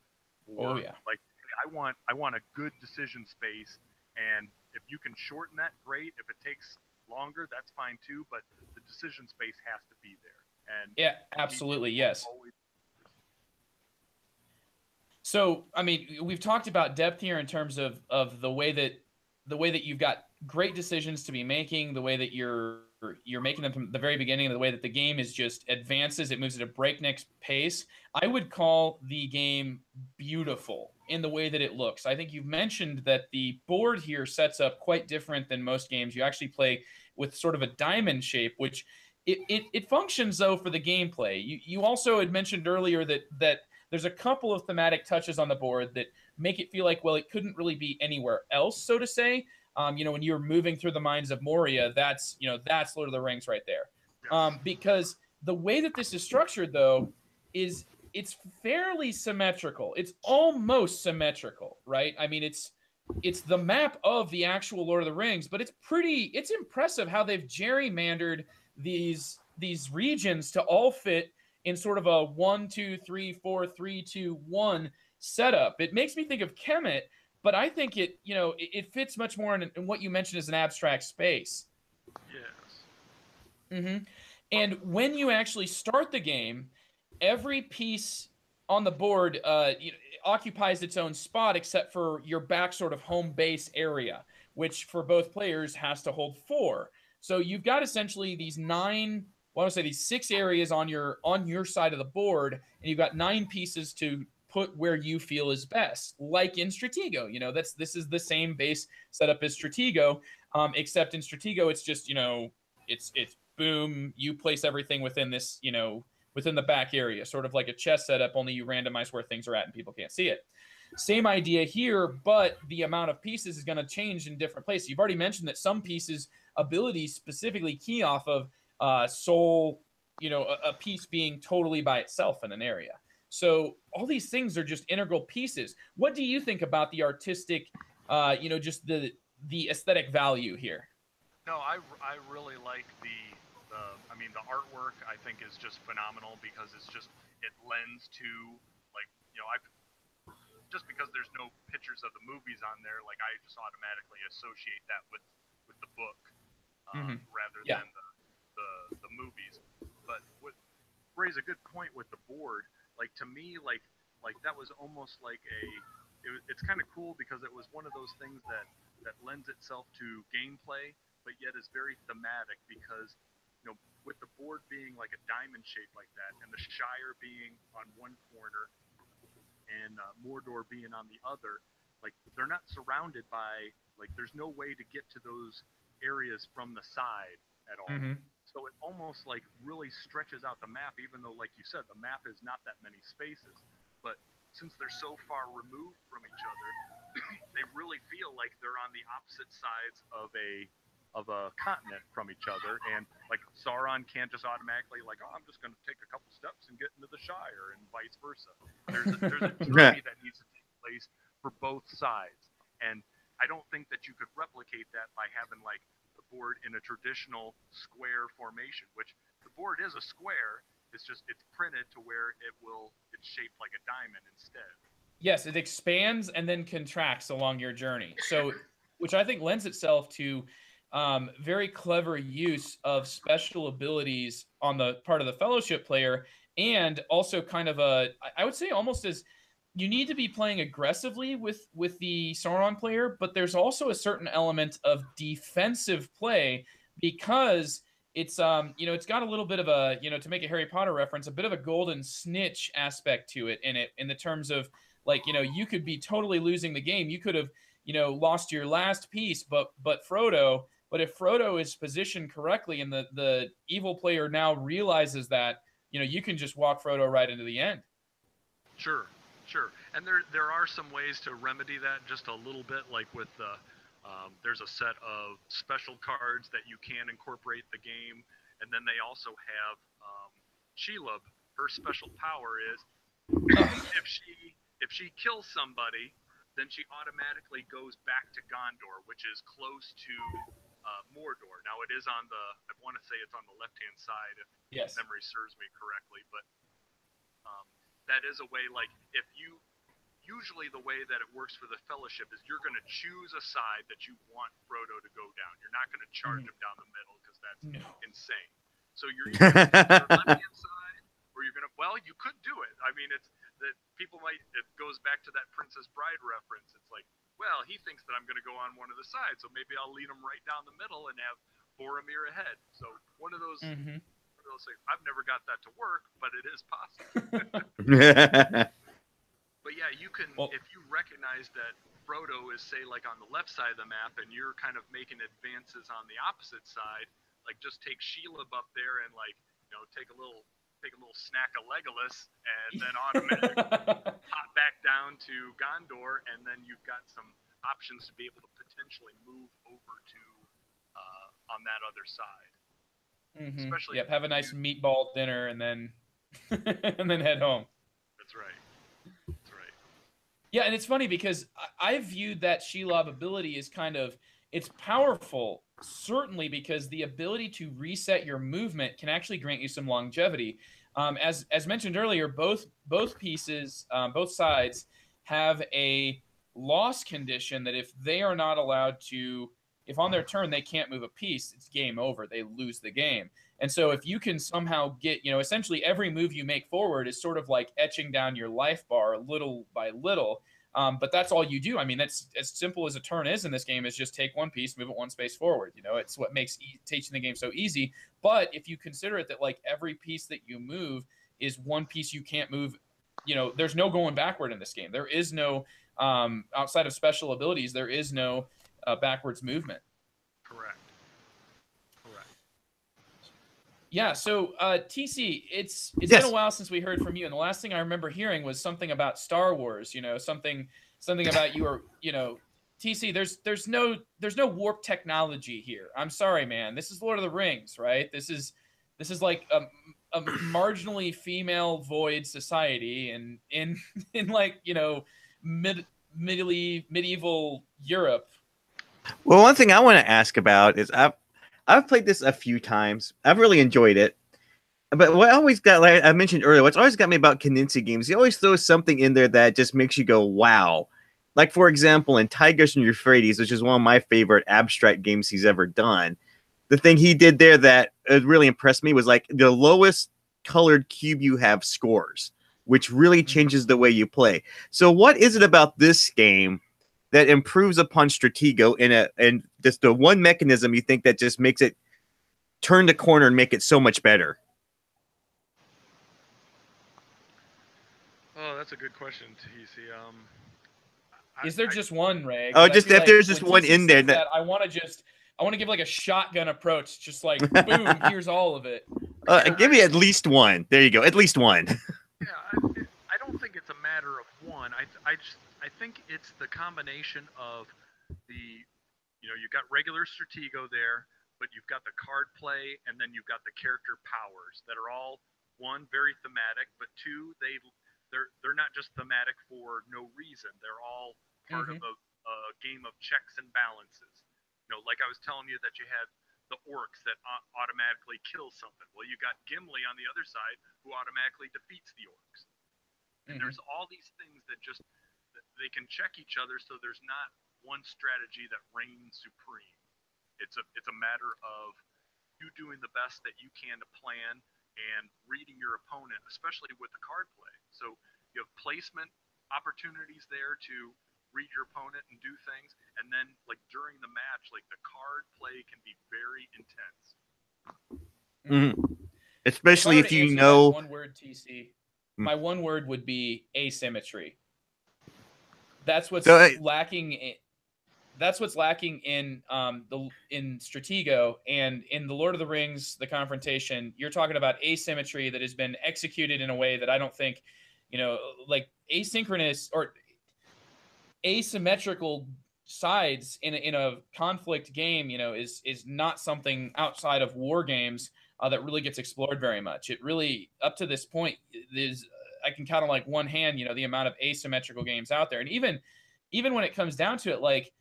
Oh yeah. Like, I want a good decision space, and if you can shorten that, great. If it takes longer, that's fine too. But the decision space has to be there. And yeah, absolutely, yes. So, I mean, we've talked about depth here in terms of the way that you've got great decisions to be making, the way that you're making them from the very beginning, the way that the game is just advances, it moves at a breakneck pace. I would call the game beautiful in the way that it looks. I think you've mentioned that the board here sets up quite different than most games. You actually play with sort of a diamond shape, which it functions though for the gameplay. You also had mentioned earlier that there's a couple of thematic touches on the board that make it feel like, well, it couldn't really be anywhere else, so to say. When you're moving through the mines of Moria, that's Lord of the Rings right there. Because the way that this is structured, though, is it's fairly symmetrical. It's almost symmetrical, right? I mean, it's the map of the actual Lord of the Rings, but it's impressive how they've gerrymandered these regions to all fit in sort of a 1, 2, 3, 4, 3, 2, 1 setup. It makes me think of Kemet, but I think it fits much more in what you mentioned as an abstract space. Yes. And when you actually start the game, every piece on the board occupies its own spot except for your back sort of home base area, which for both players has to hold 4. So you've got essentially these 6 areas on your side of the board, and you've got 9 pieces to put where you feel is best, like in Stratego. This is the same base setup as Stratego, except in Stratego it's just it's boom, you place everything within this within the back area, sort of like a chess setup, only you randomize where things are at and people can't see it. Same idea here, but the amount of pieces is going to change in different places. You've already mentioned that some pieces abilities specifically key off of soul, a piece being totally by itself in an area. So all these things are just integral pieces. What do you think about the artistic, just the aesthetic value here? No, I really like the artwork. I think is just phenomenal because it lends to, like, just because there's no pictures of the movies on there, like, I just automatically associate that with the book rather than the movies. But what raise a good point with the board, like, to me, like that was almost like it's kind of cool because it was one of those things that lends itself to gameplay, but yet is very thematic because with the board being like a diamond shape like that, and the Shire being on one corner and Mordor being on the other, like, they're not surrounded by, like, there's no way to get to those areas from the side at all. So it almost like really stretches out the map, even though, like you said, the map is not that many spaces. But since they're so far removed from each other, they really feel like they're on the opposite sides of a continent from each other. And like Sauron can't just automatically like, oh, I'm just going to take a couple steps and get into the Shire, and vice versa. There's a journey that needs to take place for both sides, and I don't think that you could replicate that by having like the board in a traditional square formation, which the board is a square. It's just it's printed to where it's shaped like a diamond instead. Yes, it expands and then contracts along your journey. So, which I think lends itself to very clever use of special abilities on the part of the Fellowship player, and also kind of I would say almost as you need to be playing aggressively with the Sauron player, but there's also a certain element of defensive play because it's it's got a little bit of a, to make a Harry Potter reference, a bit of a golden snitch aspect to it in the terms of like, you could be totally losing the game. You could have, lost your last piece, but Frodo, but if Frodo is positioned correctly and the evil player now realizes that, you can just walk Frodo right into the end. Sure. And there are some ways to remedy that just a little bit, like with the there's a set of special cards that you can incorporate the game, and then they also have Shelob. Her special power is if she kills somebody, then she automatically goes back to Gondor, which is close to Mordor. Now it is on the, I want to say it's on the left-hand side if memory serves me correctly, but that is a way, like, if you, usually the way that it works for the Fellowship is you're going to choose a side that you want Frodo to go down. You're not going to charge him down the middle because that's insane. So you're either going to the left-hand side, or you're going to, well, you could do it. I mean, it's that people might, it goes back to that Princess Bride reference. It's like, well, he thinks that I'm going to go on one of the sides, so maybe I'll lead him right down the middle and have Boromir ahead. So one of those... I've never got that to work, but it is possible. But yeah, you can, if you recognize that Frodo is, say, like on the left side of the map, and you're kind of making advances on the opposite side, like just take Shelob up there and like, take a little snack of Legolas, and then automatically hop back down to Gondor, and then you've got some options to be able to potentially move over to on that other side. Especially have a nice meatball dinner and then and then head home. That's right. Yeah, and it's funny because I viewed that Shelob ability as kind of, it's powerful, certainly because the ability to reset your movement can actually grant you some longevity. As mentioned earlier, both pieces, both sides have a loss condition that if they are not allowed to, if on their turn they can't move a piece, it's game over. They lose the game. And so if you can somehow get, essentially every move you make forward is sort of like etching down your life bar little by little. But that's all you do. I mean, that's as simple as a turn is in this game, is just take one piece, move it one space forward. It's what makes teaching the game so easy. But if you consider it that like every piece that you move is one piece you can't move, there's no going backward in this game. There is no, outside of special abilities, there is no backwards movement. Correct. Yeah, so TC, it's been a while since we heard from you, and the last thing I remember hearing was something about Star Wars. Something about you, or TC. There's no warp technology here. I'm sorry, man. This is Lord of the Rings, right? This is like a marginally female void society, and in like medieval Europe. Well, one thing I want to ask about is I've played this a few times. I've really enjoyed it. But what always got, like I mentioned earlier, what's always got me about Knizia games, he always throws something in there that just makes you go, wow. Like, for example, in Tigers and Euphrates, which is one of my favorite abstract games he's ever done, the thing he did there that really impressed me was like the lowest colored cube you have scores, which really changes the way you play. So what is it about this game that improves upon Stratego and just the one mechanism you think that just makes it turn the corner and make it so much better? Oh, that's a good question, TC. Is there just one, Ray? Oh, just if there's just one in there. That I want to just I want to give like a shotgun approach, just like boom, here's all of it. Give me at least one. There you go, at least one. Yeah, I don't think it's a matter of one. I think it's the combination of the, you've got regular Stratego there, but you've got the card play, and then you've got the character powers that are all, one, very thematic, but two, they're not just thematic for no reason. They're all part of a game of checks and balances. Like I was telling you that you had the orcs that automatically kill something. Well, you got Gimli on the other side who automatically defeats the orcs. And there's all these things that just, they can check each other, so there's not one strategy that reigns supreme. It's a matter of you doing the best that you can to plan and reading your opponent, especially with the card play. So you have placement opportunities there to read your opponent and do things, and then like during the match, like the card play can be very intense. Especially if you know one word, TC. My one word would be asymmetry. That's what's lacking. That's what's lacking in in Stratego, and in the Lord of the Rings, the Confrontation. You're talking about asymmetry that has been executed in a way that I don't think, like asynchronous or asymmetrical sides in a conflict game, is not something outside of war games that really gets explored very much. It really, up to this point, is I can count on like one hand, the amount of asymmetrical games out there, and even when it comes down to it, like,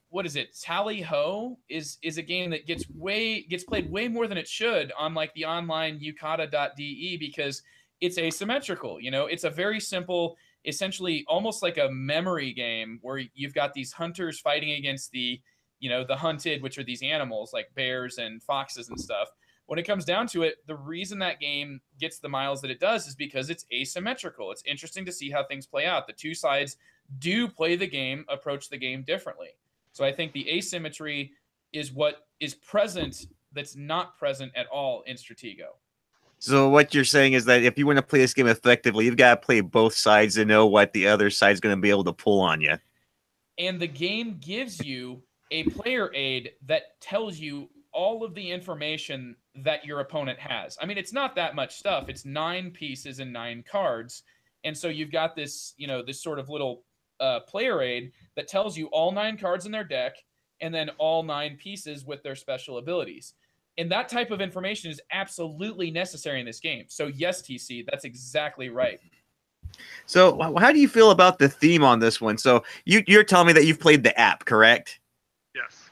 what is it? Tally Ho is a game that gets played way more than it should on like the online yukata.de because it's asymmetrical. It's a very simple, essentially almost like a memory game where you've got these hunters fighting against the hunted, which are these animals like bears and foxes and stuff. When it comes down to it, the reason that game gets the miles that it does is because it's asymmetrical. It's interesting to see how things play out. The two sides do play the game, approach the game differently. So I think the asymmetry is what is present that's not present at all in Stratego. So what you're saying is that if you want to play this game effectively, you've got to play both sides to know what the other side's going to be able to pull on you. And the game gives you a player aid that tells you all of the information that your opponent has. I mean, it's not that much stuff. It's 9 pieces and 9 cards. And so you've got this, this sort of little player aid that tells you all 9 cards in their deck and then all 9 pieces with their special abilities. And that type of information is absolutely necessary in this game. So yes, TC, that's exactly right. So how do you feel about the theme on this one? So you're telling me that you've played the app, correct? Yes.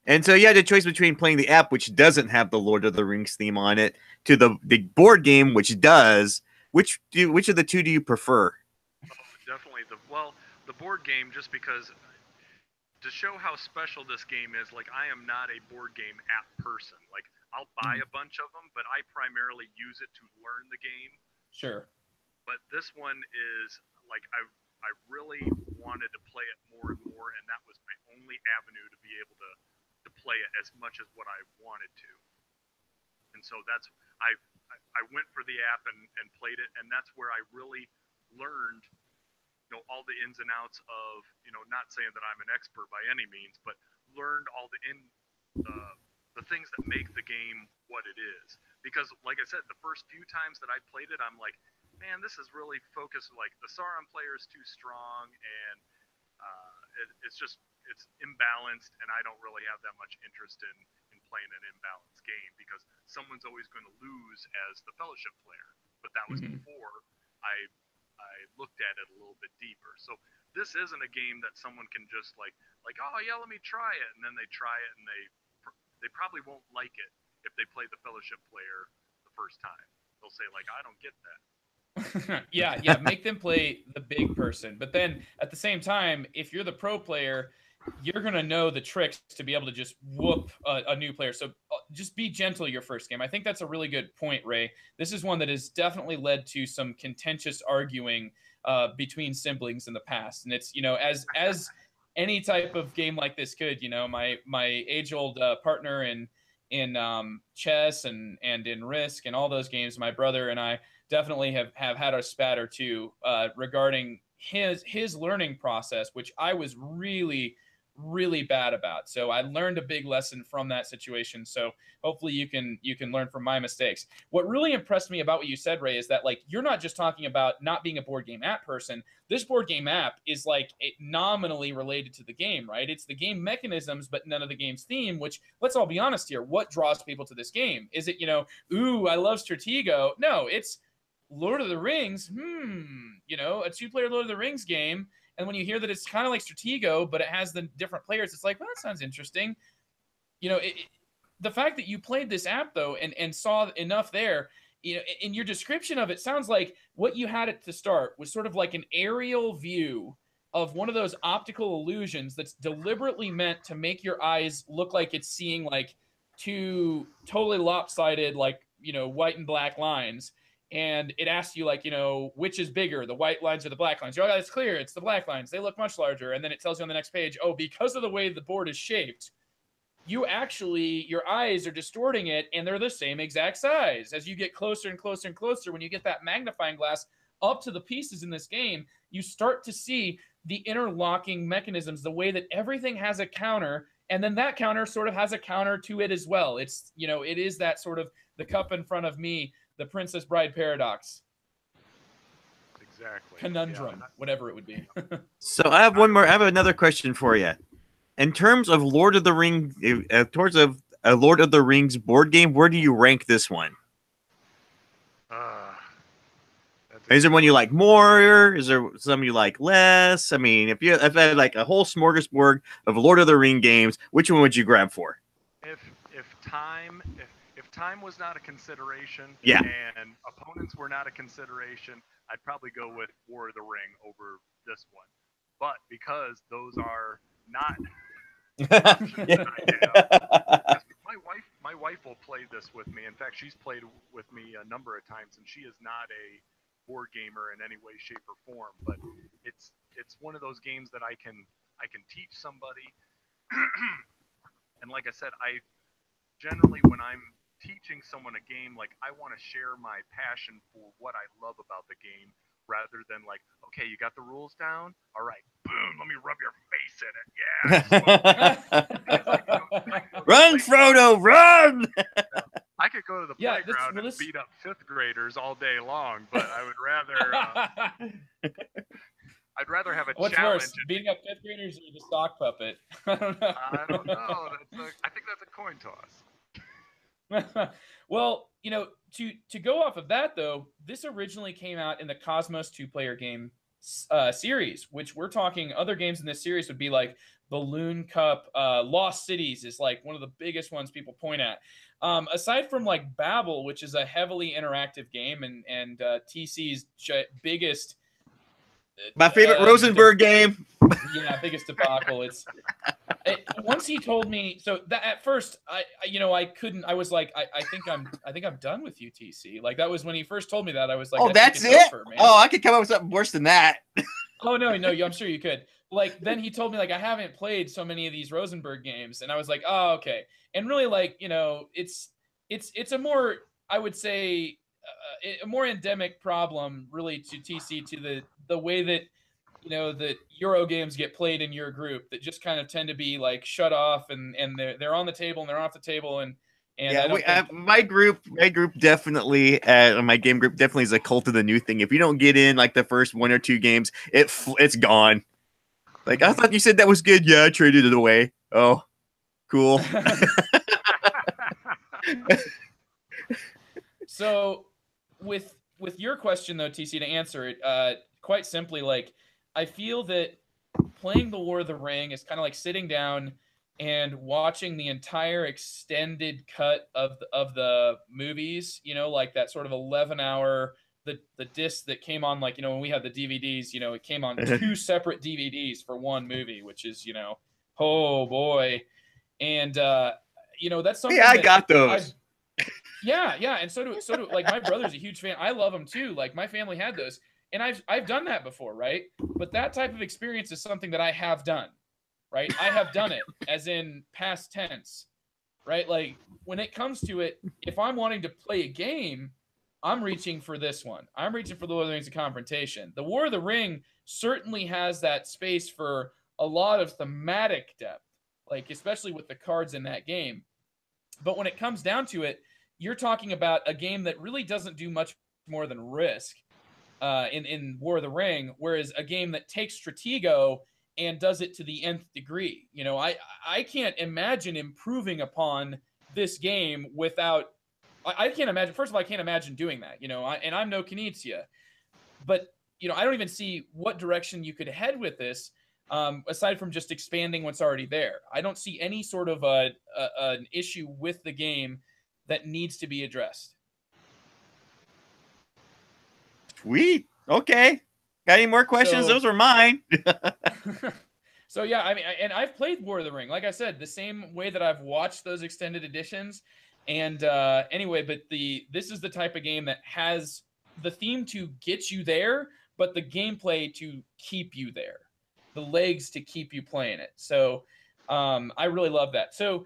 And so you had a choice between playing the app, which doesn't have the Lord of the Rings theme on it, to the board game, which does. Which of the two do you prefer? Oh, definitely the board game, just because to show how special this game is. Like, I am not a board game app person. Like, I'll buy a bunch of them, but I primarily use it to learn the game. Sure. But this one is like I really wanted to play it more and more, and that was my only avenue to be able to play it as much as what I wanted to. And so that's I went for the app and played it, and that's where I really learned all the ins and outs of, not saying that I'm an expert by any means, but learned all the things that make the game what it is. Because like I said, the first few times that I played it, I'm like, man, this is really focused, like the Sauron player is too strong, and it's imbalanced, and I don't really have that much interest in playing an imbalanced game, because someone's always going to lose as the Fellowship player. But that was before I looked at it a little bit deeper. So this isn't a game that someone can just like, oh yeah, let me try it, and then they try it, and they probably won't like it if they play the Fellowship player the first time. They'll say like, I don't get that. yeah, make them play the big person. But then at the same time, if you're the pro player, you're going to know the tricks to be able to just whoop a new player. So just be gentle your first game. I think that's a really good point, Ray. This is one that has definitely led to some contentious arguing between siblings in the past. And it's, as any type of game like this could, my age-old partner in chess and in Risk and all those games, my brother and I definitely have had a spat or two regarding his learning process, which I was really, really bad about. So I learned a big lesson from that situation. So hopefully you can learn from my mistakes. What really impressed me about what you said, Ray, is that like you're not just talking about not being a board game app person. This board game app is like nominally related to the game, right? It's the game mechanisms, but none of the game's theme, which, let's all be honest here, what draws people to this game? Is it, ooh, I love Stratego? No, it's Lord of the Rings, a two-player Lord of the Rings game. And when you hear that it's kind of like Stratego, but it has the different players, it's like, well, that sounds interesting. The fact that you played this app, though, and saw enough there, in your description of it, sounds like what you had at the start was sort of like an aerial view of one of those optical illusions that's deliberately meant to make your eyes look like it's seeing like two totally lopsided, like, white and black lines. And it asks you, like, which is bigger, the white lines or the black lines? You're like, oh, it's clear. It's the black lines. They look much larger. And then it tells you on the next page, oh, because of the way the board is shaped, your eyes are distorting it, and they're the same exact size. As you get closer and closer and closer, when you get that magnifying glass up to the pieces in this game, you start to see the interlocking mechanisms, the way that everything has a counter, and then that counter sort of has a counter to it as well. It's, it is that sort of the cup in front of me, the Princess Bride paradox. Exactly. Conundrum, whatever it would be. So I have one more. I have another question for you. In terms of Lord of the Rings, a Lord of the Rings board game, where do you rank this one? Is there one you like more? Is there some you like less? I mean, if had like a whole smorgasbord of Lord of the Ring games, which one would you grab for? If time was not a consideration, yeah, and opponents were not a consideration, I'd probably go with War of the Ring over this one. But because those are not my wife will play this with me. In fact, she's played with me a number of times, and she is not a board gamer in any way, shape, or form. But it's one of those games that I can teach somebody. And like I said, I generally, when I'm teaching someone a game, like, I want to share my passion for what I love about the game, rather than like, okay, you got the rules down? All right, boom, let me rub your face in it. Yeah. Run, Frodo, run! I could go to the playground and beat up fifth graders all day long, but I would rather I'd rather have a What's challenge. What's worse, beating up fifth graders or the sock puppet? I don't know. I don't know. I think that's a coin toss. Well, to go off of that, though, this originally came out in the Cosmos two-player game series, which we're talking other games in this series would be like Balloon Cup. Lost Cities is like one of the biggest ones people point at. Aside from like Babel, which is a heavily interactive game, and TC's biggest... My favorite Rosenberg game. Yeah, biggest debacle. Once he told me, so that at first I couldn't. I was like, I think I'm done with you, TC. Like, that was when he first told me that. I was like, oh, that's it. Over, man. Oh, I could come up with something worse than that. Oh no, I'm sure you could. Like, then he told me, like, I haven't played so many of these Rosenberg games, and I was like, oh, okay. And really, like, it's a more, I would say, a more endemic problem, really, to TC, to the way that that Euro games get played in your group, that just kind of tend to be like shut off, and they're on the table and they're off the table, and yeah, my group definitely, my game group definitely is a cult of the new thing. If you don't get in like the first one or two games, it's gone. Like, I thought you said that was good. Yeah, I traded it away. Oh, cool. So with your question though, TC, to answer it, quite simply, like, I feel that playing the War of the Ring is kind of like sitting down and watching the entire extended cut of the movies, like that sort of 11-hour, the disc that came on, like, when we had the DVDs, it came on 2 separate DVDs for one movie, which is, oh boy. And, that's something. Yeah, I got those. Yeah. And so do, like, my brother's a huge fan. I love them too. Like, my family had those. And I've done that before, right? But that type of experience is something that I have done, right? I have done it, as in past tense, right? Like, when it comes to it, if I'm wanting to play a game, I'm reaching for this one. I'm reaching for the Lord of the Rings: The Confrontation. The War of the Ring certainly has that space for a lot of thematic depth, like especially with the cards in that game. But when it comes down to it, you're talking about a game that really doesn't do much more than risk in War of the Ring, whereas a game that takes Stratego and does it to the nth degree. You know, I can't imagine improving upon this game without. I can't imagine. First of all, I can't imagine doing that. You know, and I'm no Knizia, but you know, I don't even see what direction you could head with this. Aside from just expanding what's already there, I don't see any sort of an issue with the game that needs to be addressed. Sweet. Okay. Got any more questions? So, Those are mine. So yeah, I mean, and I've played War of the Ring, like I said, the same way that I've watched those extended editions. And anyway, but this is the type of game that has the theme to get you there, but the gameplay to keep you there, the legs to keep you playing it. So I really love that. So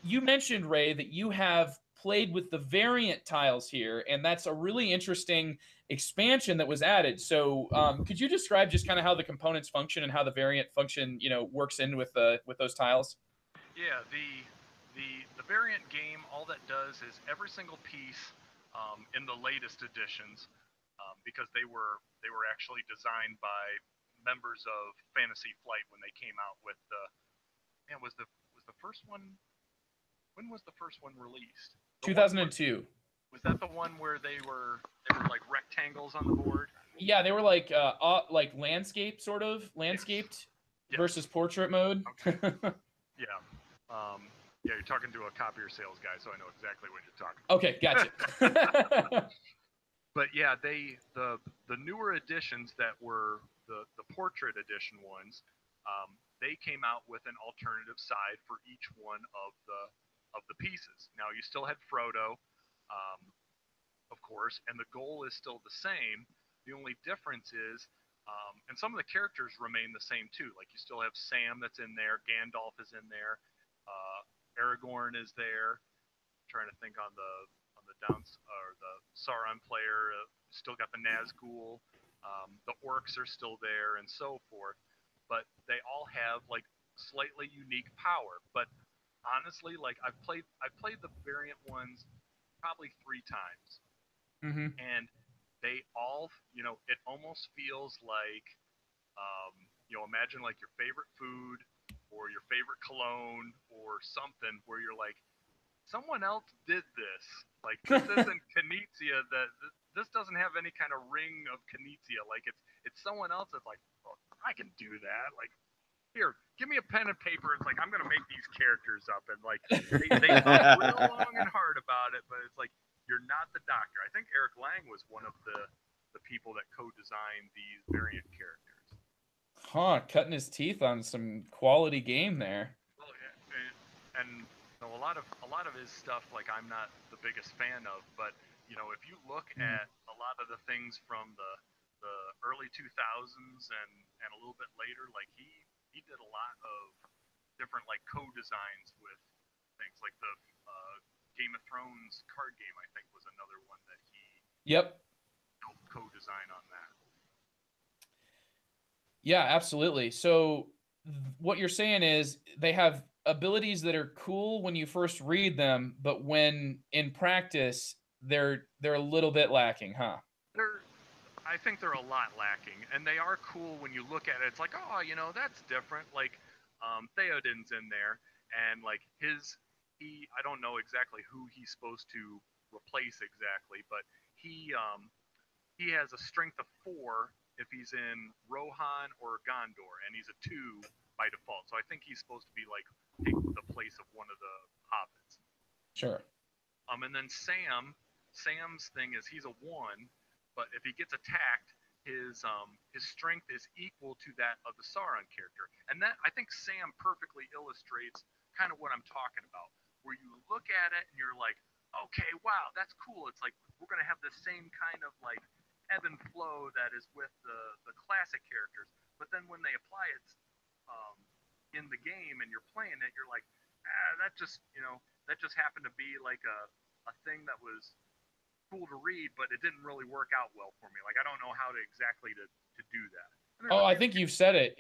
you mentioned, Ray, that you have played with the variant tiles here, and that's a really interesting expansion that was added. So could you describe just kind of how the components function and how the variant function, you know, works in with those tiles? Yeah, the variant game, all that does is every single piece in the latest editions, because they were actually designed by members of Fantasy Flight when they came out with the. Man, was the first one? When was the first one released? 2002. Was that the one where they were like rectangles on the board? Yeah, they were like landscape, sort of landscaped Yes. versus portrait mode. Okay. Yeah. Yeah, you're talking to a copier sales guy, so I know exactly what you're talking about. Okay, gotcha. But yeah, the newer editions that were the portrait edition ones, they came out with an alternative side for each one of the pieces. Now you still had Frodo, of course, and the goal is still the same. The only difference is, and some of the characters remain the same too. Like you still have Sam that's in there, Gandalf is in there, Aragorn is there. I'm trying to think on the downs or the Sauron player, still got the Nazgul. The orcs are still there, and so forth. But they all have like slightly unique power. But honestly, like I've played the variant ones probably 3 times, and they all, you know, it almost feels like, you know, imagine like your favorite food or your favorite cologne or something where you're like, someone else did this. Like this isn't Knizia. This doesn't have any kind of ring of Knizia. Like it's someone else that's like, oh, I can do that. Like, here, give me a pen and paper. It's like I'm gonna make these characters up, and like they thought real long and hard about it, but it's like you're not the doctor. I think Eric Lang was one of the people that co-designed these variant characters. Huh, cutting his teeth on some quality game there. Well, and you know, a lot of his stuff, like I'm not the biggest fan of, but you know, if you look at a lot of the things from the early 2000s and a little bit later, like he did a lot of different like co-designs with things like the Game of Thrones card game. I think was another one that he helped co-design on that. Yeah, absolutely. So what you're saying is they have abilities that are cool when you first read them, but when in practice they're a little bit lacking, huh? I think they're a lot lacking, and they are cool when you look at it. It's like, oh, you know, that's different. Like Theoden's in there, and like I don't know exactly who he's supposed to replace exactly, but he has a strength of 4 if he's in Rohan or Gondor, and he's a 2 by default. So I think he's supposed to be like take the place of one of the hobbits. Sure. And then Sam's thing is he's a 1, but if he gets attacked, his strength is equal to that of the Sauron character. And that, I think Sam perfectly illustrates kind of what I'm talking about, where you look at it and you're like, okay, wow, that's cool. It's like we're going to have the same kind of like ebb and flow that is with the classic characters. But then when they apply it in the game and you're playing it, you're like, that just happened to be like a thing that was cool to read, but it didn't really work out well for me. Like I don't know how to exactly to do that. Oh, I think you've said it.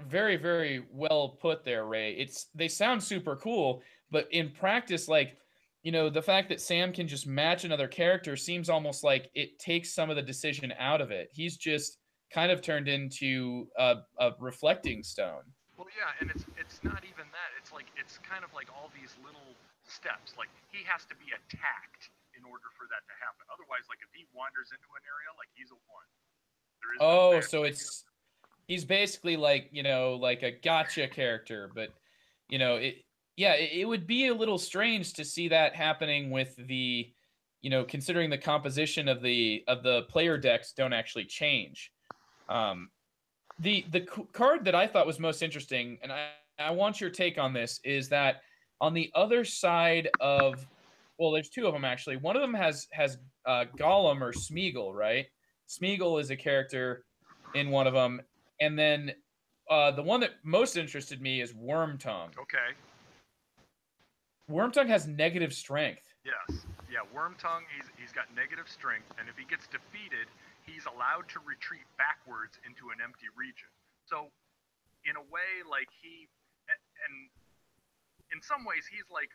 Very, very well put there, Ray. They sound super cool, but in practice, like, the fact that Sam can just match another character seems almost like it takes some of the decision out of it. He's just kind of turned into a reflecting stone. Well, yeah, and it's not even that. It's kind of like all these little steps. Like he has to be attacked in order for that to happen. Otherwise, like if he wanders into an area, like he's a one. There is no Oh, back. so he's basically like, like a gotcha character, but it would be a little strange to see that happening with the, considering the composition of the player decks don't actually change. The card that I thought was most interesting, and I want your take on this, is that on the other side of, well, there's two of them actually. One of them has Gollum or Smeagol, right? Smeagol is a character in one of them, and then the one that most interested me is Wormtongue. Okay. Wormtongue has negative strength. Yes. Yeah, Wormtongue, he's got negative strength, and if he gets defeated, he's allowed to retreat backwards into an empty region. So, in a way, like and in some ways, he's like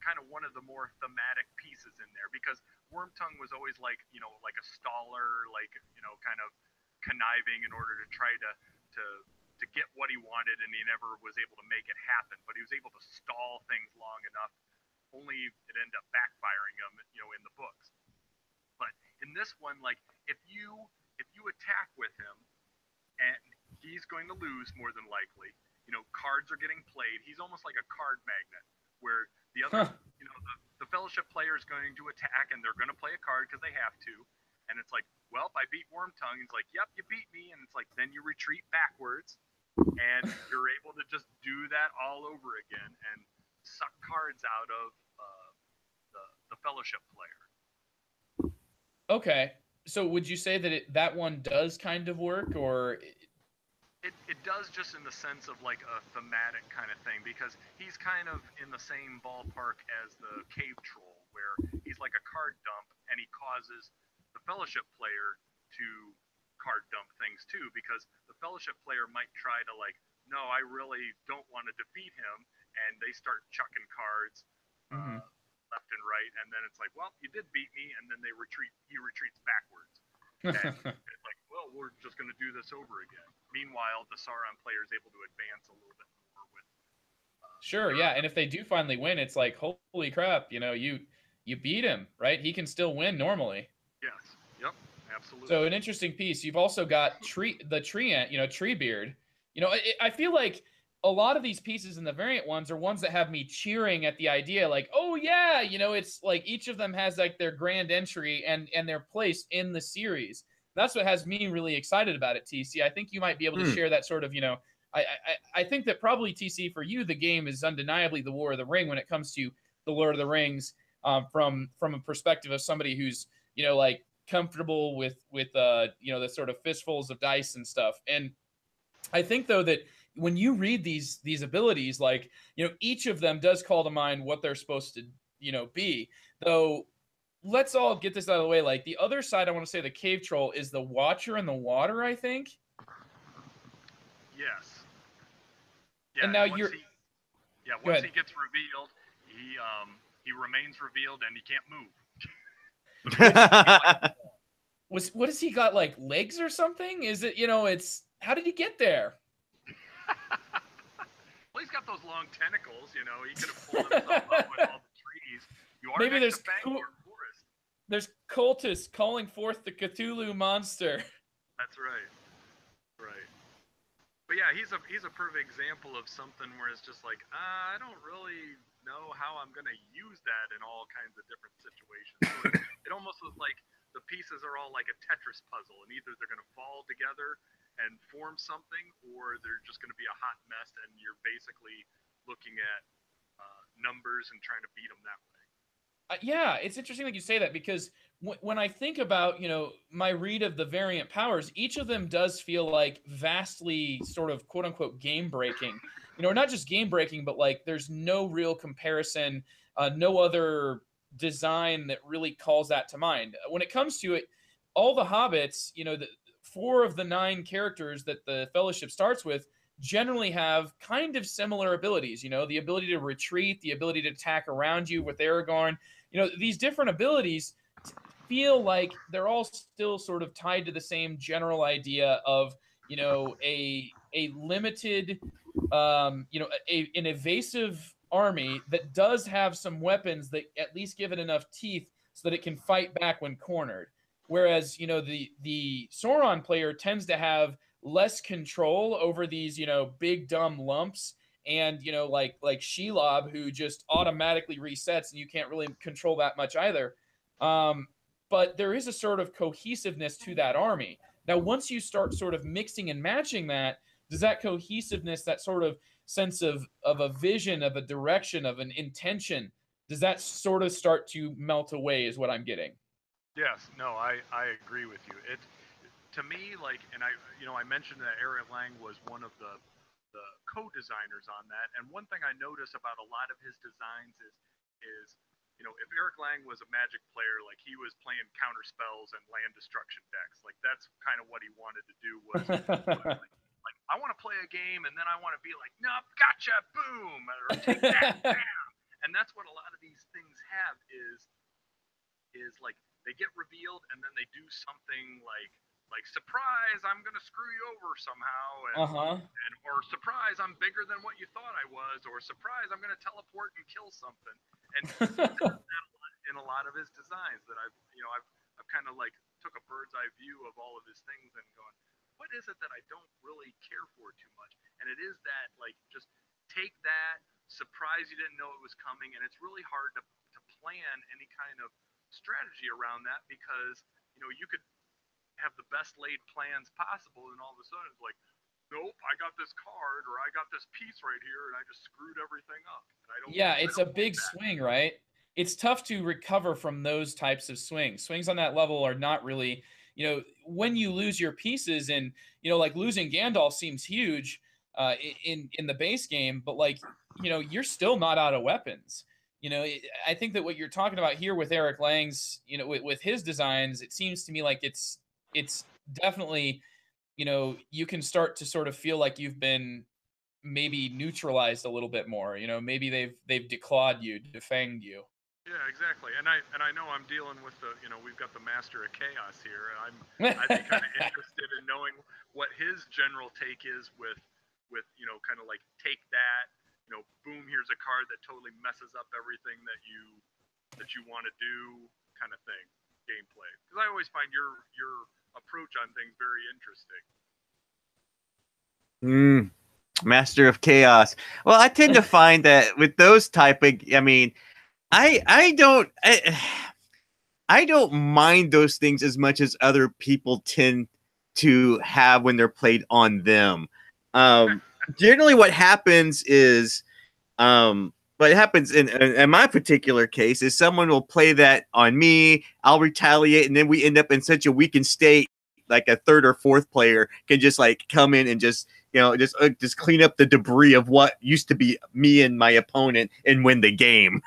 kind of one of the more thematic pieces in there, because Wormtongue was always like, like a staller, like, kind of conniving in order to try to get what he wanted, and he never was able to make it happen. But he was able to stall things long enough, only it ended up backfiring him, in the books. But in this one, like if you attack with him, and he's going to lose more than likely. Cards are getting played. He's almost like a card magnet, where the other, the Fellowship player is going to attack, and they're going to play a card because they have to. And it's like, well, if I beat Wormtongue, it's like, yep, you beat me. And it's like, then you retreat backwards, and you're able to just do that all over again and suck cards out of the Fellowship player. Okay. So would you say that that one does kind of work, or it does, just in the sense of like a thematic kind of thing, because he's kind of in the same ballpark as the Cave Troll, where he's like a card dump, and he causes the Fellowship player to card dump things too, because the Fellowship player might try to like, no, I really don't want to defeat him, and they start chucking cards left and right, and then it's like, well, you did beat me, and then he retreats backwards. And it's like, well, we're just going to do this over again. Meanwhile, the Sauron player is able to advance a little bit more with. Sure, yeah, and if they do finally win, it's like, holy crap, you beat him, right? He can still win normally. Yes. Yep. Absolutely. So an interesting piece. You've also got Treebeard. I feel like a lot of these pieces in the variant ones are ones that have me cheering at the idea, like, oh yeah, it's like each of them has like their grand entry and their place in the series. That's what has me really excited about it, TC. I think you might be able to share that sort of, I think that probably, TC, for you, the game is undeniably the War of the Ring when it comes to the Lord of the Rings, from a perspective of somebody who's, like comfortable with the sort of fistfuls of dice and stuff. And I think though that when you read these abilities, like, each of them does call to mind what they're supposed to, be. Though, let's all get this out of the way. Like, the other side, I want to say the Cave Troll is the Watcher in the Water, I think. Yes. Yeah, and now once he gets revealed, he remains revealed, and he can't move. What has he got, like legs or something? Is it, it's, how did he get there? Well, he's got those long tentacles, he could have pulled himself up with all the trees. Maybe there's cultists calling forth the Cthulhu monster. That's right. Right. But yeah, he's a perfect example of something where it's just like, I don't really know how I'm going to use that in all kinds of different situations. It almost was like the pieces are all like a Tetris puzzle, and either they're going to fall together and form something, or they're just going to be a hot mess, and you're basically looking at numbers and trying to beat them that way. Yeah, it's interesting that you say that, because when I think about, my read of the variant powers, each of them does feel like vastly sort of quote unquote game breaking, not just game breaking, but like there's no real comparison, no other design that really calls that to mind. When it comes to it, all the hobbits, the 4 of the 9 characters that the Fellowship starts with generally have kind of similar abilities. You know, the ability to retreat, the ability to attack around you with Aragorn. You know, these different abilities feel like they're all still sort of tied to the same general idea of, you know, a limited, you know, an evasive army that does have some weapons that at least give it enough teeth so that it can fight back when cornered. Whereas, you know, the Sauron player tends to have less control over these, you know, big dumb lumps, and, you know, like Shelob, who just automatically resets and you can't really control that much either. But there is a sort of cohesiveness to that army. Now, once you start sort of mixing and matching that, does that cohesiveness, that sort of sense of a vision, of a direction, of an intention, does that sort of start to melt away is what I'm getting? Yes, no, I agree with you. It to me, like, and I mentioned that Eric Lang was one of the co-designers on that, and one thing I notice about a lot of his designs is if Eric Lang was a Magic player, like he was playing counter spells and land destruction decks, like that's kind of what he wanted to do was like I want to play a game and then I want to be like, nope, gotcha, boom, or take that down, and that's what a lot of these things have is like they get revealed and then they do something like surprise, I'm gonna screw you over somehow, and or surprise, I'm bigger than what you thought I was, or surprise, I'm gonna teleport and kill something. And he does that in a lot of his designs that I've kind of like took a bird's eye view of all of his things and going, what is it that I don't really care for too much? And it is that, like, just take that surprise, you didn't know it was coming, and it's really hard to plan any kind of strategy around that, because you could have the best laid plans possible, and all of a sudden it's like, nope, I got this card or I got this piece right here and I just screwed everything up. And yeah, it's a big swing, right? It's tough to recover from those types of swings. Swings on that level are not really, you know, when you lose your pieces, and, you know, like losing Gandalf seems huge in the base game, but, like, you know, you're still not out of weapons. You know, I think that what you're talking about here with Eric Lang's, you know, with his designs, it seems to me like it's definitely, you know, you can start to sort of feel like you've been maybe neutralized a little bit more. You know, maybe they've declawed you, defanged you. Yeah, exactly. And I know I'm dealing with we've got the Master of Chaos here. I'd be kind of interested in knowing what his general take is with kind of like, take that, boom, here's a card that totally messes up everything that you want to do, kind of thing, gameplay. Because I always find your approach on things very interesting. Master of Chaos. Well, I tend to find that with those type of, I mean, I don't mind those things as much as other people tend to have when they're played on them. Generally what happens is, what happens in my particular case is someone will play that on me, I'll retaliate, and then we end up in such a weakened state, like a third or fourth player can just like come in and just, just clean up the debris of what used to be me and my opponent and win the game.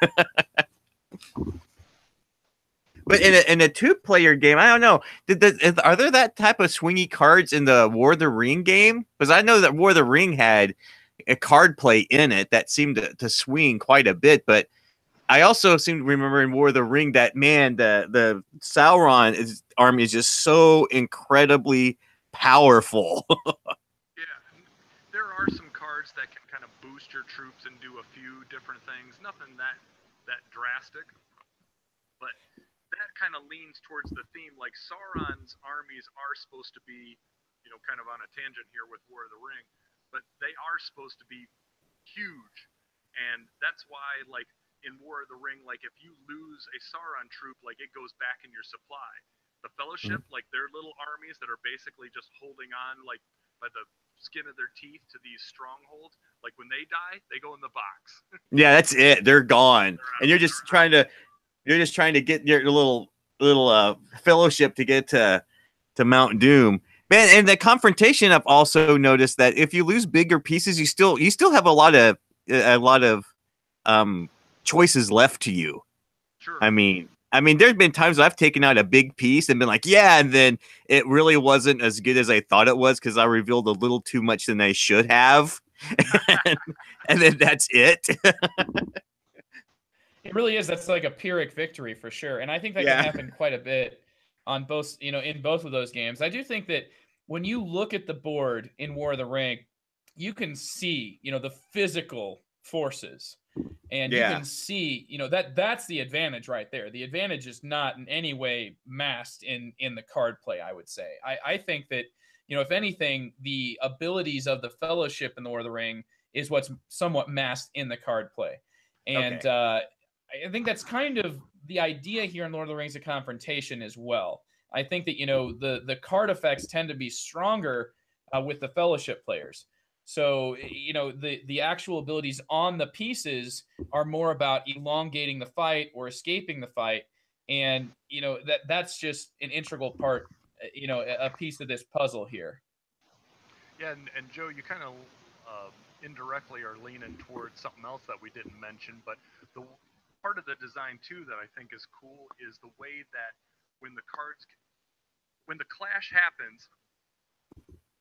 But in a two-player game, I don't know. Are there that type of swingy cards in the War of the Ring game? Because I know that War of the Ring had a card play in it that seemed to swing quite a bit. But I also seem to remember in War of the Ring that, man, the Sauron army is just so incredibly powerful. Yeah, there are some cards that can kind of boost your troops and do a few different things. Nothing that drastic, but that kind of leans towards the theme. Like, Sauron's armies are supposed to be, kind of on a tangent here with War of the Ring, but they are supposed to be huge. And that's why, like, in War of the Ring, like, if you lose a Sauron troop, like, it goes back in your supply. The Fellowship, like, they're little armies that are basically just holding on, like, by the skin of their teeth to these strongholds. Like, when they die, they go in the box. Yeah, that's it. They're gone. And you're just trying to get your little Fellowship to get to Mount Doom. Man, and the Confrontation, I've also noticed that if you lose bigger pieces, you still have a lot of choices left to you. Sure. I mean, I mean, there's been times I've taken out a big piece and been like, yeah, and then it really wasn't as good as I thought it was because I revealed a little too much than I should have. and then that's it. It really is. That's like a Pyrrhic victory for sure. And I think that Yeah. can happen quite a bit on both, in both of those games. I do think that when you look at the board in War of the Ring, you can see, the physical forces. And you Yeah. can see, that's the advantage right there. The advantage is not in any way masked in the card play, I would say. I think that, if anything, the abilities of the Fellowship in the War of the Ring is what's somewhat masked in the card play. And I think that's kind of the idea here in Lord of the Rings: The Confrontation as well. I think that, the card effects tend to be stronger with the Fellowship players. So, the actual abilities on the pieces are more about elongating the fight or escaping the fight. And, that's just an integral part, a piece of this puzzle here. Yeah, and Joe, you kind of indirectly are leaning towards something else that we didn't mention, but the part of the design too that I think is cool is the way that when the clash happens,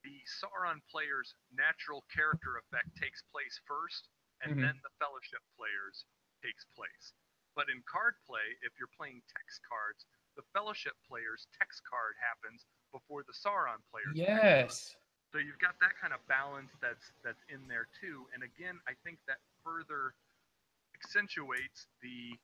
the Sauron player's natural character effect takes place first, and then the Fellowship players takes place. But in card play, if you're playing text cards, the Fellowship player's text card happens before the Sauron player's text card. So you've got that kind of balance that's in there too. And again, I think that further accentuates the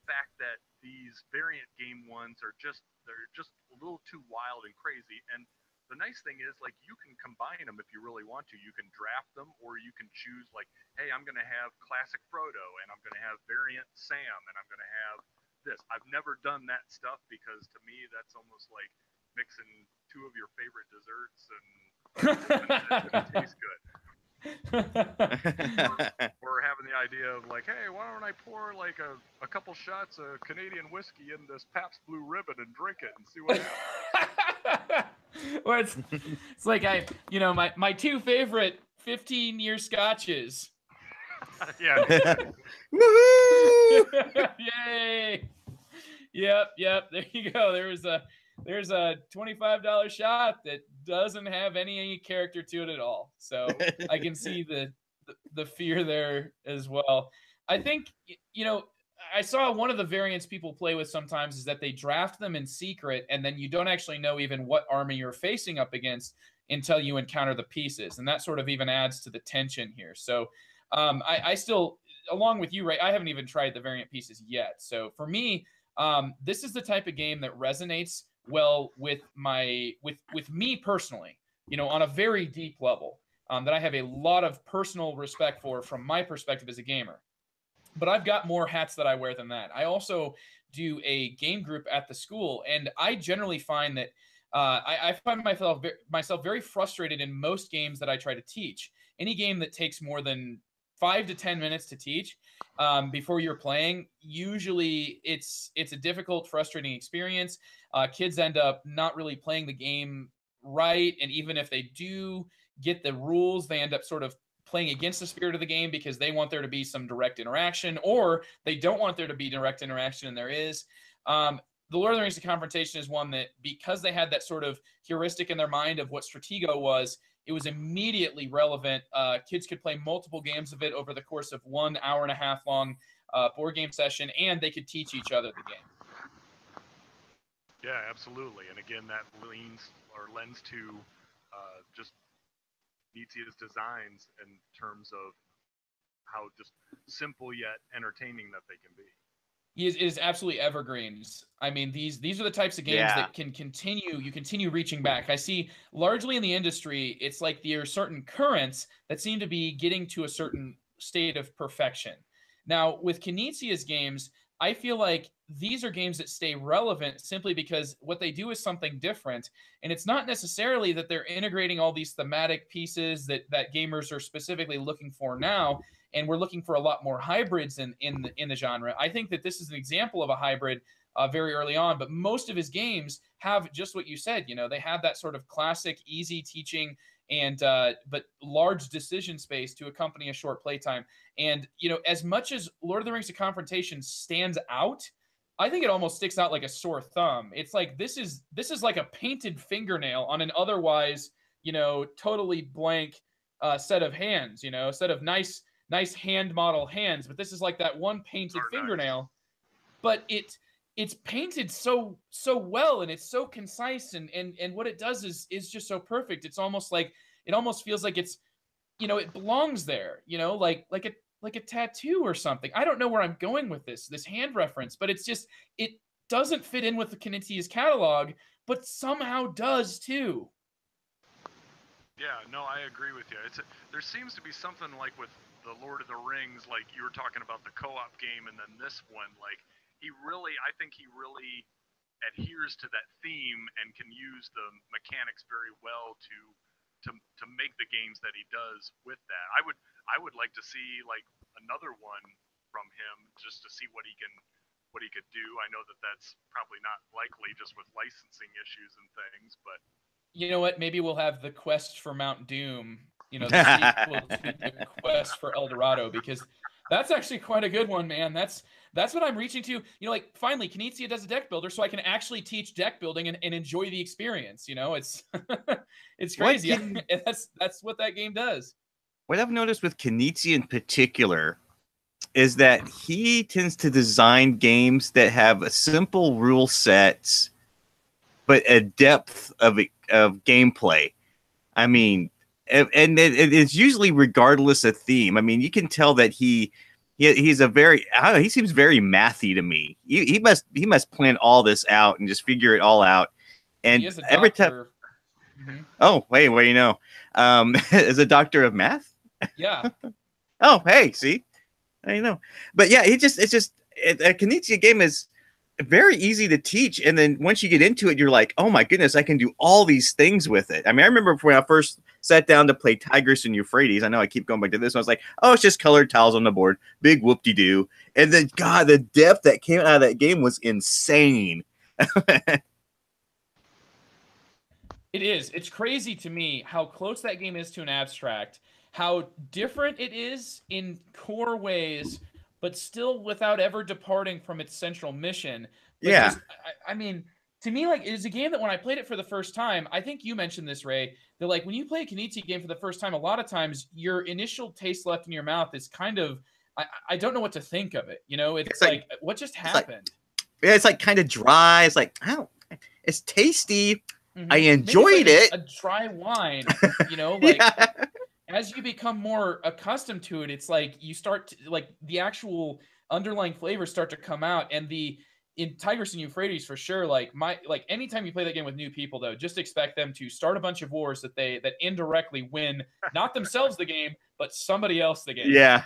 fact that these variant game ones they're just a little too wild and crazy. And the nice thing is, like, you can combine them if you really want to. You can draft them, or you can choose, like, hey, I'm going to have classic Frodo, and I'm going to have variant Sam, and I'm going to have this. I've never done that stuff because to me that's almost like mixing two of your favorite desserts and it doesn't taste good. or having the idea of like, hey, why don't I pour like a couple shots of Canadian whiskey in this Pabst Blue Ribbon and drink it and see what happens. Or it's like my two favorite 15-year scotches. Yeah. Yay! Yep. There you go. There's a $25 shot that doesn't have any character to it at all. So I can see the fear there as well. I think, I saw one of the variants people play with sometimes is that they draft them in secret, and then you don't actually know even what army you're facing up against until you encounter the pieces. And that sort of even adds to the tension here. So I still, along with you, Ray, I haven't even tried the variant pieces yet. So for me, this is the type of game that resonates well with me personally, on a very deep level, that I have a lot of personal respect for from my perspective as a gamer. But I've got more hats that I wear than that. I also do a game group at the school, and I generally find that I find myself very frustrated in most games that I try to teach. Any game that takes more than 5 to 10 minutes to teach before you're playing, usually it's a difficult, frustrating experience. Kids end up not really playing the game right, and even if they do get the rules, they end up sort of playing against the spirit of the game because they want there to be some direct interaction, or they don't want there to be direct interaction, and there is. The Lord of the Rings: The Confrontation is one that, because they had that sort of heuristic in their mind of what Stratego was, it was immediately relevant. Kids could play multiple games of it over the course of 1 hour and a half long board game session, and they could teach each other the game. Yeah, absolutely. And again, that lends to just Knizia's designs in terms of how just simple yet entertaining that they can be. It is absolutely evergreens. I mean, these are the types of games that can continue reaching back. I see largely in the industry, it's like there are certain currents that seem to be getting to a certain state of perfection. Now, with Knizia's games, I feel like these are games that stay relevant simply because what they do is something different. And it's not necessarily that they're integrating all these thematic pieces that gamers are specifically looking for now. And we're looking for a lot more hybrids in the genre. I think that this is an example of a hybrid very early on, but most of his games have just what you said. They have that sort of classic, easy teaching and but large decision space to accompany a short playtime. And as much as Lord of the Rings: The Confrontation stands out I think it almost sticks out like a sore thumb. It's like this is like a painted fingernail on an otherwise, totally blank set of hands, a set of nice hand model hands, but this is like that one painted fingernail. Nice. But it's painted so well, and it's so concise, and what it does is just so perfect. It's almost like it almost feels like it's it belongs there, like a tattoo or something. I don't know where I'm going with this hand reference, but it doesn't fit in with the Knizia's catalog, but somehow does too. Yeah, no, I agree with you. There seems to be something like with the Lord of the Rings, like you were talking about the co-op game, and then this one, like I think he really adheres to that theme and can use the mechanics very well to make the games that he does with that. I would like to see like another one from him just to see what he could do. I know that that's probably not likely just with licensing issues and things, but you know what? Maybe we'll have the Quest for Mount Doom, the sequel to the Quest for El Dorado, because that's actually quite a good one, man. That's what I'm reaching to. Like finally, Knizia does a deck builder, so I can actually teach deck building and enjoy the experience. It's it's crazy. And that's what that game does. What I've noticed with Knizia in particular is that he tends to design games that have a simple rule sets, but a depth of gameplay. I mean, and it's usually regardless of theme. I mean, you can tell that he's a very, I don't know, he seems very mathy to me. He must plan all this out and just figure it all out. And he is a every time, oh wait, well, is a doctor of math? Yeah. Oh, hey, see, I know. But yeah, a Knizia game is very easy to teach, and then once you get into it, you're like, oh my goodness, I can do all these things with it. I mean, I remember when I first sat down to play Tigris and Euphrates, I know I keep going back to this one, I was like, oh, it's just colored tiles on the board, big whoop-de-doo. And then God, the depth that came out of that game was insane. It is. It's crazy to me how close that game is to an abstract, how different it is in core ways, but still without ever departing from its central mission. But yeah. I mean, to me, like, it is a game that when I played it for the first time, I think you mentioned this, Ray, that like when you play a Knizia game for the first time, a lot of times your initial taste left in your mouth is kind of, I don't know what to think of it. It's like what just happened? It's like kind of dry. It's like, oh, it's tasty. Mm-hmm. I enjoyed it. A dry wine, like yeah. As you become more accustomed to it, it's like you start to, like the actual underlying flavors start to come out. And in Tigris and Euphrates, for sure, like anytime you play that game with new people, though, just expect them to start a bunch of wars that indirectly win, not themselves the game, but somebody else the game. Yeah.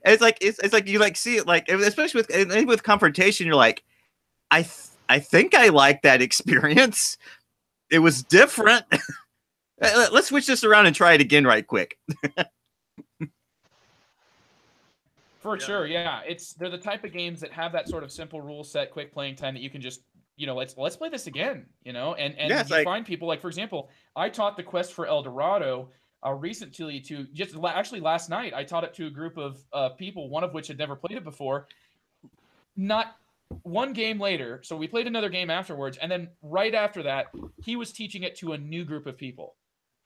It's like you like see it, like especially with Confrontation, you're like, I think I like that experience. It was different. Let's switch this around and try it again right quick. For sure, yeah. They're the type of games that have that sort of simple rule set, quick playing time that you can just, let's play this again, and yeah, you find people, like, for example, I taught the Quest for El Dorado recently to actually last night. I taught it to a group of people, one of which had never played it before. Not one game later, so we played another game afterwards, and then right after that, he was teaching it to a new group of people.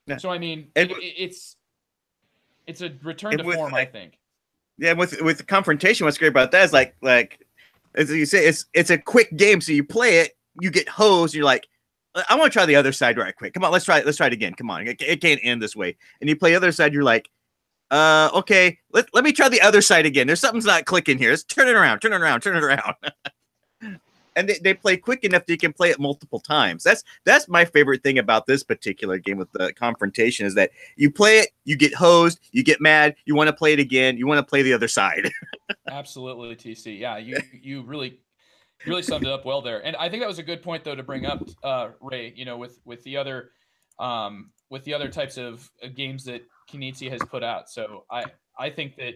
Yeah. So I mean, it's a return to form, I think. Yeah, with the Confrontation, what's great about that is like as you say, it's a quick game, so you play it, you get hosed, you're like, I want to try the other side right quick. Come on, let's try it again. Come on, it can't end this way. And you play the other side, you're like, okay, let me try the other side again. There's something's not clicking here. Let's turn it around. And they play quick enough that you can play it multiple times. That's my favorite thing about this particular game with the Confrontation is that you play it, you get hosed, you get mad, you want to play it again, you want to play the other side. Absolutely, TC. Yeah, you really summed it up well there. And I think that was a good point, though, to bring up, Ray. With the other types of games that Knizia has put out. So I think that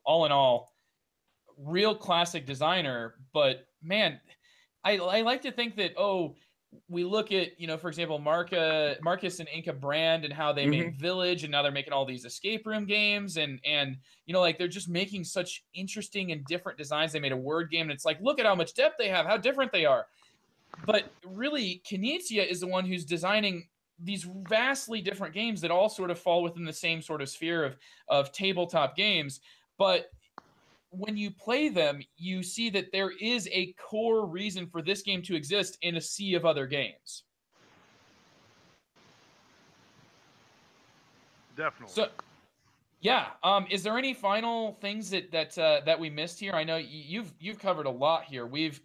all in all, real classic designer. But man, I like to think that we look at, for example, Marcus and Inca Brand and how they made Village, and now they're making all these escape room games, and like they're just making such interesting and different designs. They made a word game, and it's like, look at how much depth they have, how different they are. But really, Knizia is the one who's designing these vastly different games that all sort of fall within the same sort of sphere of tabletop games. But when you play them, you see that there is a core reason for this game to exist in a sea of other games. Definitely. So, yeah. Is there any final things that we missed here? I know you've covered a lot here. We've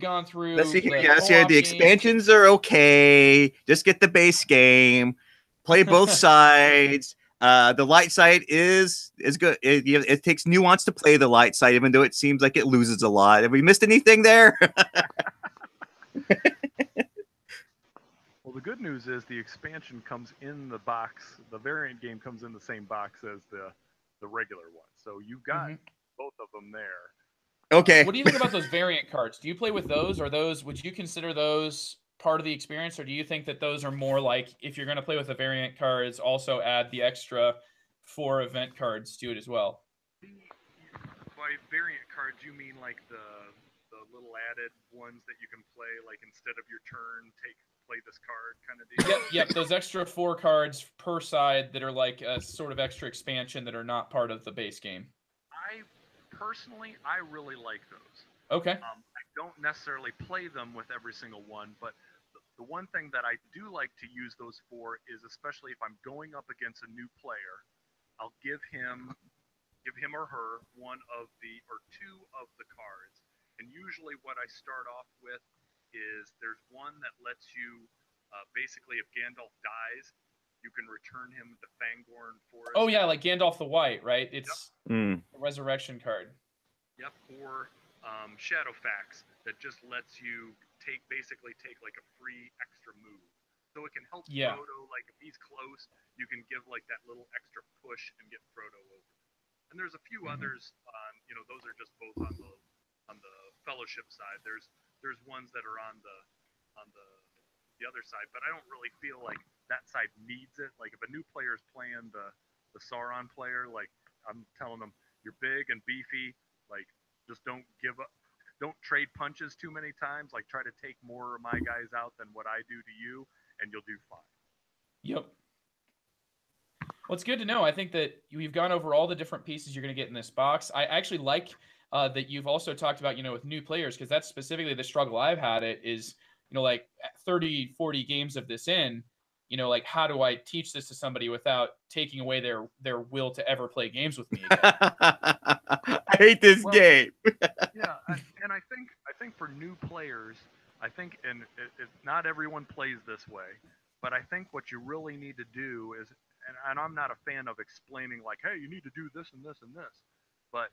gone through. Let's see here. Yes, yeah, the expansions are okay. Just get the base game. Play both sides. The light side is good. It takes nuance to play the light side, even though it seems like it loses a lot. Have we missed anything there? Well, the good news is the expansion comes in the box. The variant game comes in the same box as the regular one. So you've got both of them there. Okay. What do you think about those variant cards? Do you play with those, or would you consider those part of the experience, or do you think that those are more like, if you're going to play with the variant cards, also add the extra 4 event cards to it as well? By variant cards, you mean like the little added ones that you can play, like instead of your turn, play this card kind of deal? Yep. Those extra 4 cards per side that are like a sort of extra expansion that are not part of the base game. Personally, I really like those. Okay. I don't necessarily play them with every single one, but the one thing that I do like to use those for is, especially if I'm going up against a new player, I'll give him or her 2 of the cards. And usually what I start off with is there's one that lets you, basically if Gandalf dies, you can return him to Fangorn Forest. Oh yeah, like Gandalf the White, right? It's a resurrection card. Yep, or Shadowfax that just lets you basically take like a free extra move. So it can help Frodo, like if he's close, you can give like that little extra push and get Frodo over. And there's a few others on, those are just both on the Fellowship side. There's ones that are on the other side, but I don't really feel like that side needs it. Like if a new player is playing the Sauron player, like I'm telling them, you're big and beefy, like just don't give up, don't trade punches too many times, like try to take more of my guys out than what I do to you, and you'll do fine. Yep. Well, it's good to know. I think that we've gone over all the different pieces you're going to get in this box. I actually like that you've also talked about, with new players, because that's specifically the struggle I've had. It is, like 30, 40 games of this in, like how do I teach this to somebody without taking away their will to ever play games with me again? I hate this game. Yeah, and I think for new players, and not everyone plays this way, but I think what you really need to do is, and I'm not a fan of explaining like, hey, you need to do this and this and this, but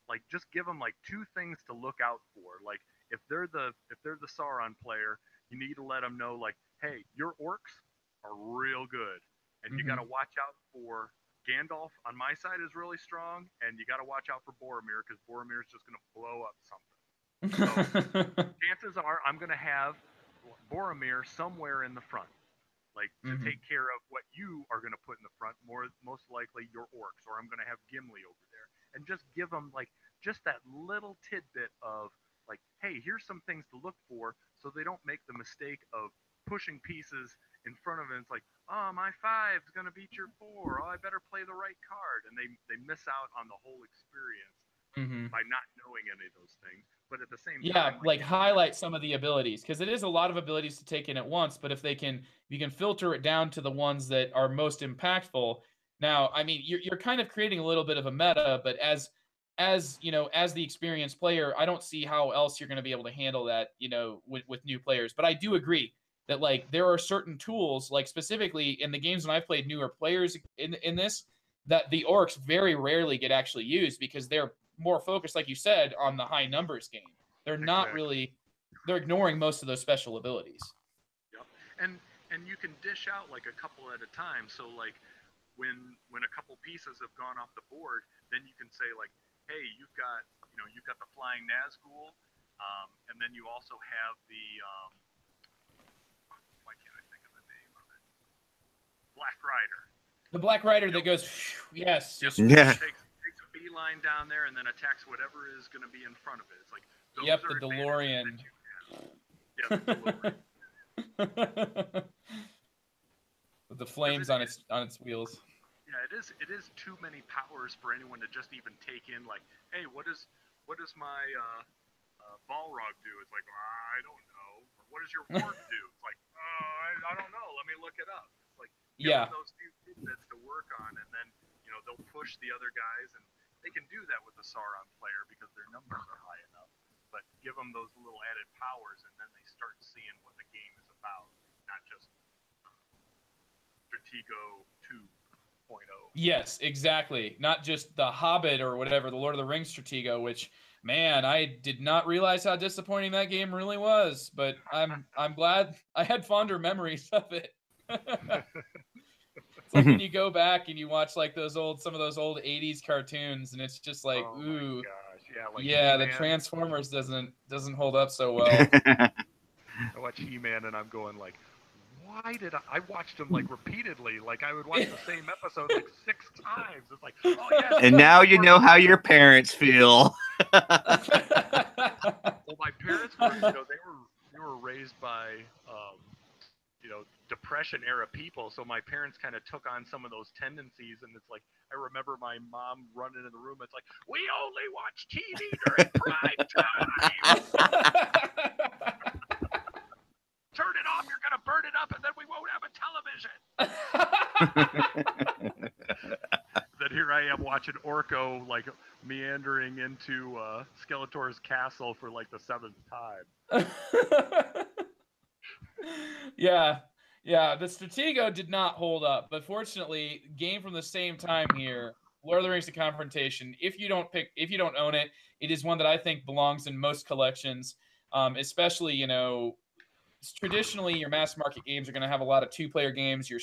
like just give them like 2 things to look out for. Like if they're the Sauron player, you need to let them know like, hey, your orcs are real good, and you got to watch out for Gandalf on my side is really strong, and you got to watch out for Boromir, because Boromir is just going to blow up something. So chances are I'm going to have Boromir somewhere in the front, like to take care of what you are going to put in the front, most likely your orcs, or I'm going to have Gimli over there, and just give them like just that little tidbit of like, hey, here's some things to look for, so they don't make the mistake of pushing pieces in front of it. It's like, oh, my 5's gonna beat your 4. Oh, I better play the right card, and they miss out on the whole experience by not knowing any of those things. But at the same time, like highlight some of the abilities, because it is a lot of abilities to take in at once. But if you can filter it down to the ones that are most impactful. Now, I mean, you're kind of creating a little bit of a meta, but as the experienced player, I don't see how else you're going to be able to handle that, with new players. But I do agree that like there are certain tools, like specifically in the games when I've played newer players in this, that the orcs very rarely get actually used, because they're more focused, like you said, on the high numbers game. They're not really, they're ignoring most of those special abilities. Yep. And you can dish out like a couple at a time. So like when a couple pieces have gone off the board, then you can say like, hey, you've got the Flying Nazgul, and then you also have the Black Rider. The Black Rider that goes, yes, just Yeah. Takes a beeline down there and then attacks whatever is going to be in front of it. It's like those yep, are the DeLorean. Yeah, the DeLorean. With the flames on its wheels. Yeah, it is too many powers for anyone to just even take in. Like, hey, what does my Balrog do? It's like, I don't know. Or what does your warg do? It's like, I don't know. Let me look it up. It's like, give them those few tidbits to work on, and then they'll push the other guys, and they can do that with the Sauron player because their numbers are high enough. But give them those little added powers, and then they start seeing what the game is about, not just Stratego 2.0. Yes, exactly. Not just the Hobbit or whatever, the Lord of the Rings Stratego, which, man, I did not realize how disappointing that game really was. But I'm glad I had fonder memories of it. It's like when you go back and you watch like some of those old '80s cartoons, and it's just like, ooh, my gosh. Yeah, like yeah, the Transformers doesn't hold up so well. I watch He-Man and I'm going like, why did I watched him like repeatedly? Like I would watch the same episode like 6 times. It's like, oh yeah. And now you know how your parents feel. Well, my parents were, they were raised by, Depression era people. So my parents kind of took on some of those tendencies, and it's like I remember my mom running in the room. It's like, we only watch TV during prime time. Turn it off. You're gonna burn it up, and then we won't have a television. Then here I am watching Orko like meandering into Skeletor's castle for like the 7th time. Yeah, the Stratego did not hold up, but fortunately, game from the same time here, Lord of the Rings: The Confrontation. If you don't own it, it is one that I think belongs in most collections, especially traditionally your mass market games are going to have a lot of 2-player games. Your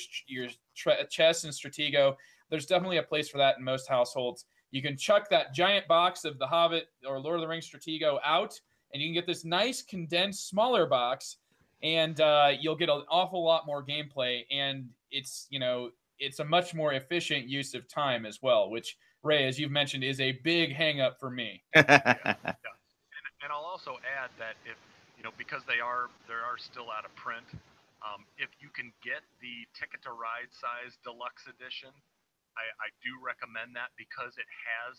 chess and Stratego. There's definitely a place for that in most households. You can chuck that giant box of The Hobbit or Lord of the Rings Stratego out, and you can get this nice condensed smaller box. And you'll get an awful lot more gameplay, and it's a much more efficient use of time as well, which, Ray, as you've mentioned, is a big hang-up for me. Yeah. And I'll also add that if because they are still out of print, if you can get the Ticket to Ride size deluxe edition, I do recommend that because it has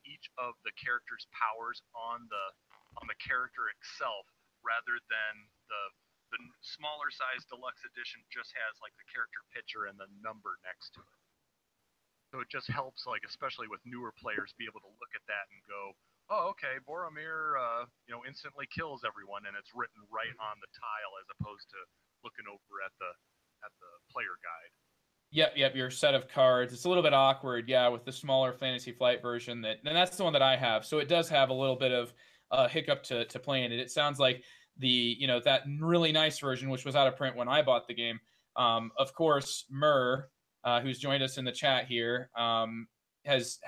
each of the characters' powers on the character itself, rather than the smaller size deluxe edition just has like the character picture and the number next to it. So it just helps, like especially with newer players, be able to look at that and go, oh, okay, Boromir, instantly kills everyone, and it's written right on the tile as opposed to looking over at the player guide. Yep, your set of cards. It's a little bit awkward, yeah, with the smaller Fantasy Flight version. And that's the one that I have. So it does have a little bit of hiccup to playing it. It sounds like that really nice version, which was out of print when I bought the game. Of course, Murr, who's joined us in the chat here, has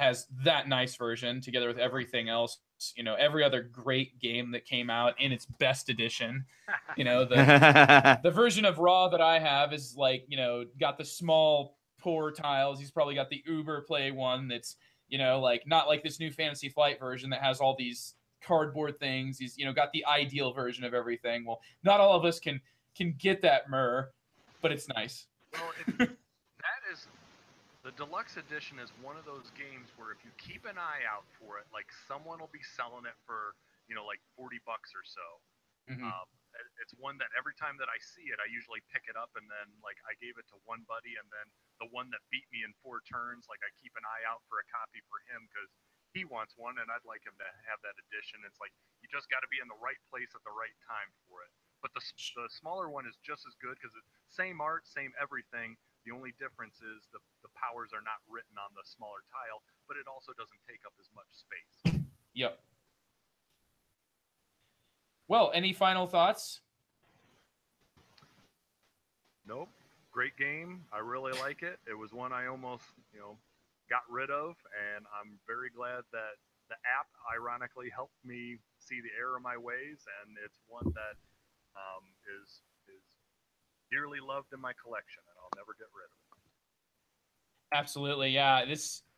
that nice version together with everything else. Every other great game that came out in its best edition. The version of Raw that I have is like, got the small poor tiles. He's probably got the Uber Play one that's, like not like this new Fantasy Flight version that has all these cardboard things. He's got the ideal version of everything. Well, not all of us can get that Murr, but it's nice. Well, the deluxe edition is one of those games where if you keep an eye out for it, like someone will be selling it for like $40 or so. Mm-hmm. It's one that every time that I see it, I usually pick it up, and then like I gave it to one buddy, and then the one that beat me in 4 turns, like I keep an eye out for a copy for him because he wants one, and I'd like him to have that edition. It's like you just got to be in the right place at the right time for it. But the smaller one is just as good because it's same art, same everything. The only difference is the powers are not written on the smaller tile, but it also doesn't take up as much space. Yep. Well, any final thoughts? Nope. Great game. I really like it. It was one I almost, got rid of, and I'm very glad that the app ironically helped me see the error of my ways, and it's one that is dearly loved in my collection, and I'll I'll never get rid of it. Absolutely, yeah.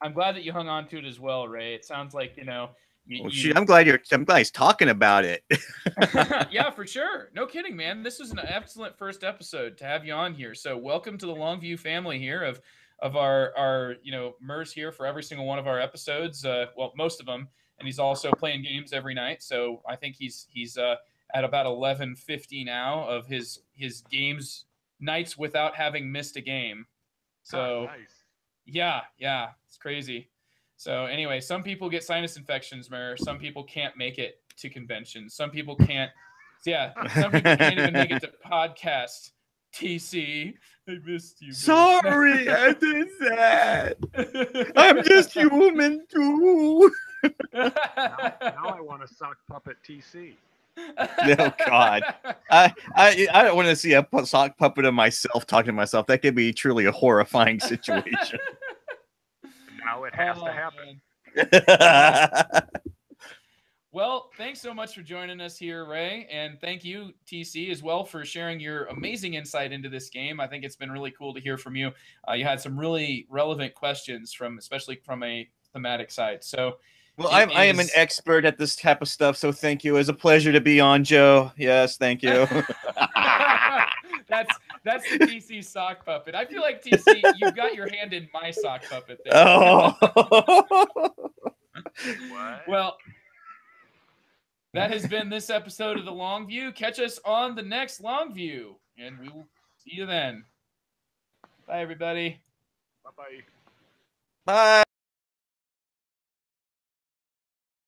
I'm glad that you hung on to it as well, Ray. It sounds like shoot, I'm glad he's talking about it. Yeah, for sure. No kidding, man. This was an excellent first episode to have you on here. So welcome to the Longview family here of our MERS here for every single one of our episodes. Well, most of them, and he's also playing games every night. So I think he's at about 11:50 now of his games nights without having missed a game. So Nice. yeah, it's crazy. So anyway, some people get sinus infections, Mer. Some people can't make it to conventions. Some people can't. Some people can't even make it to podcast. TC, I missed you. Sorry, I did that. I'm just human too. Now I want to sock puppet TC. Oh God, I don't want to see a sock puppet of myself talking to myself. That could be truly a horrifying situation. Now it has to happen. Well, thanks so much for joining us here, Ray, and thank you, TC, as well, for sharing your amazing insight into this game. I think it's been really cool to hear from you. You had some really relevant questions especially from a thematic side. So. Well, I am an expert at this type of stuff, so thank you. It was a pleasure to be on, Joe. Yes, thank you. That's the TC sock puppet. I feel like TC, you've got your hand in my sock puppet there. Oh. What? Well, that has been this episode of the Longview. Catch us on the next Longview, and we will see you then. Bye, everybody. Bye-bye. Bye.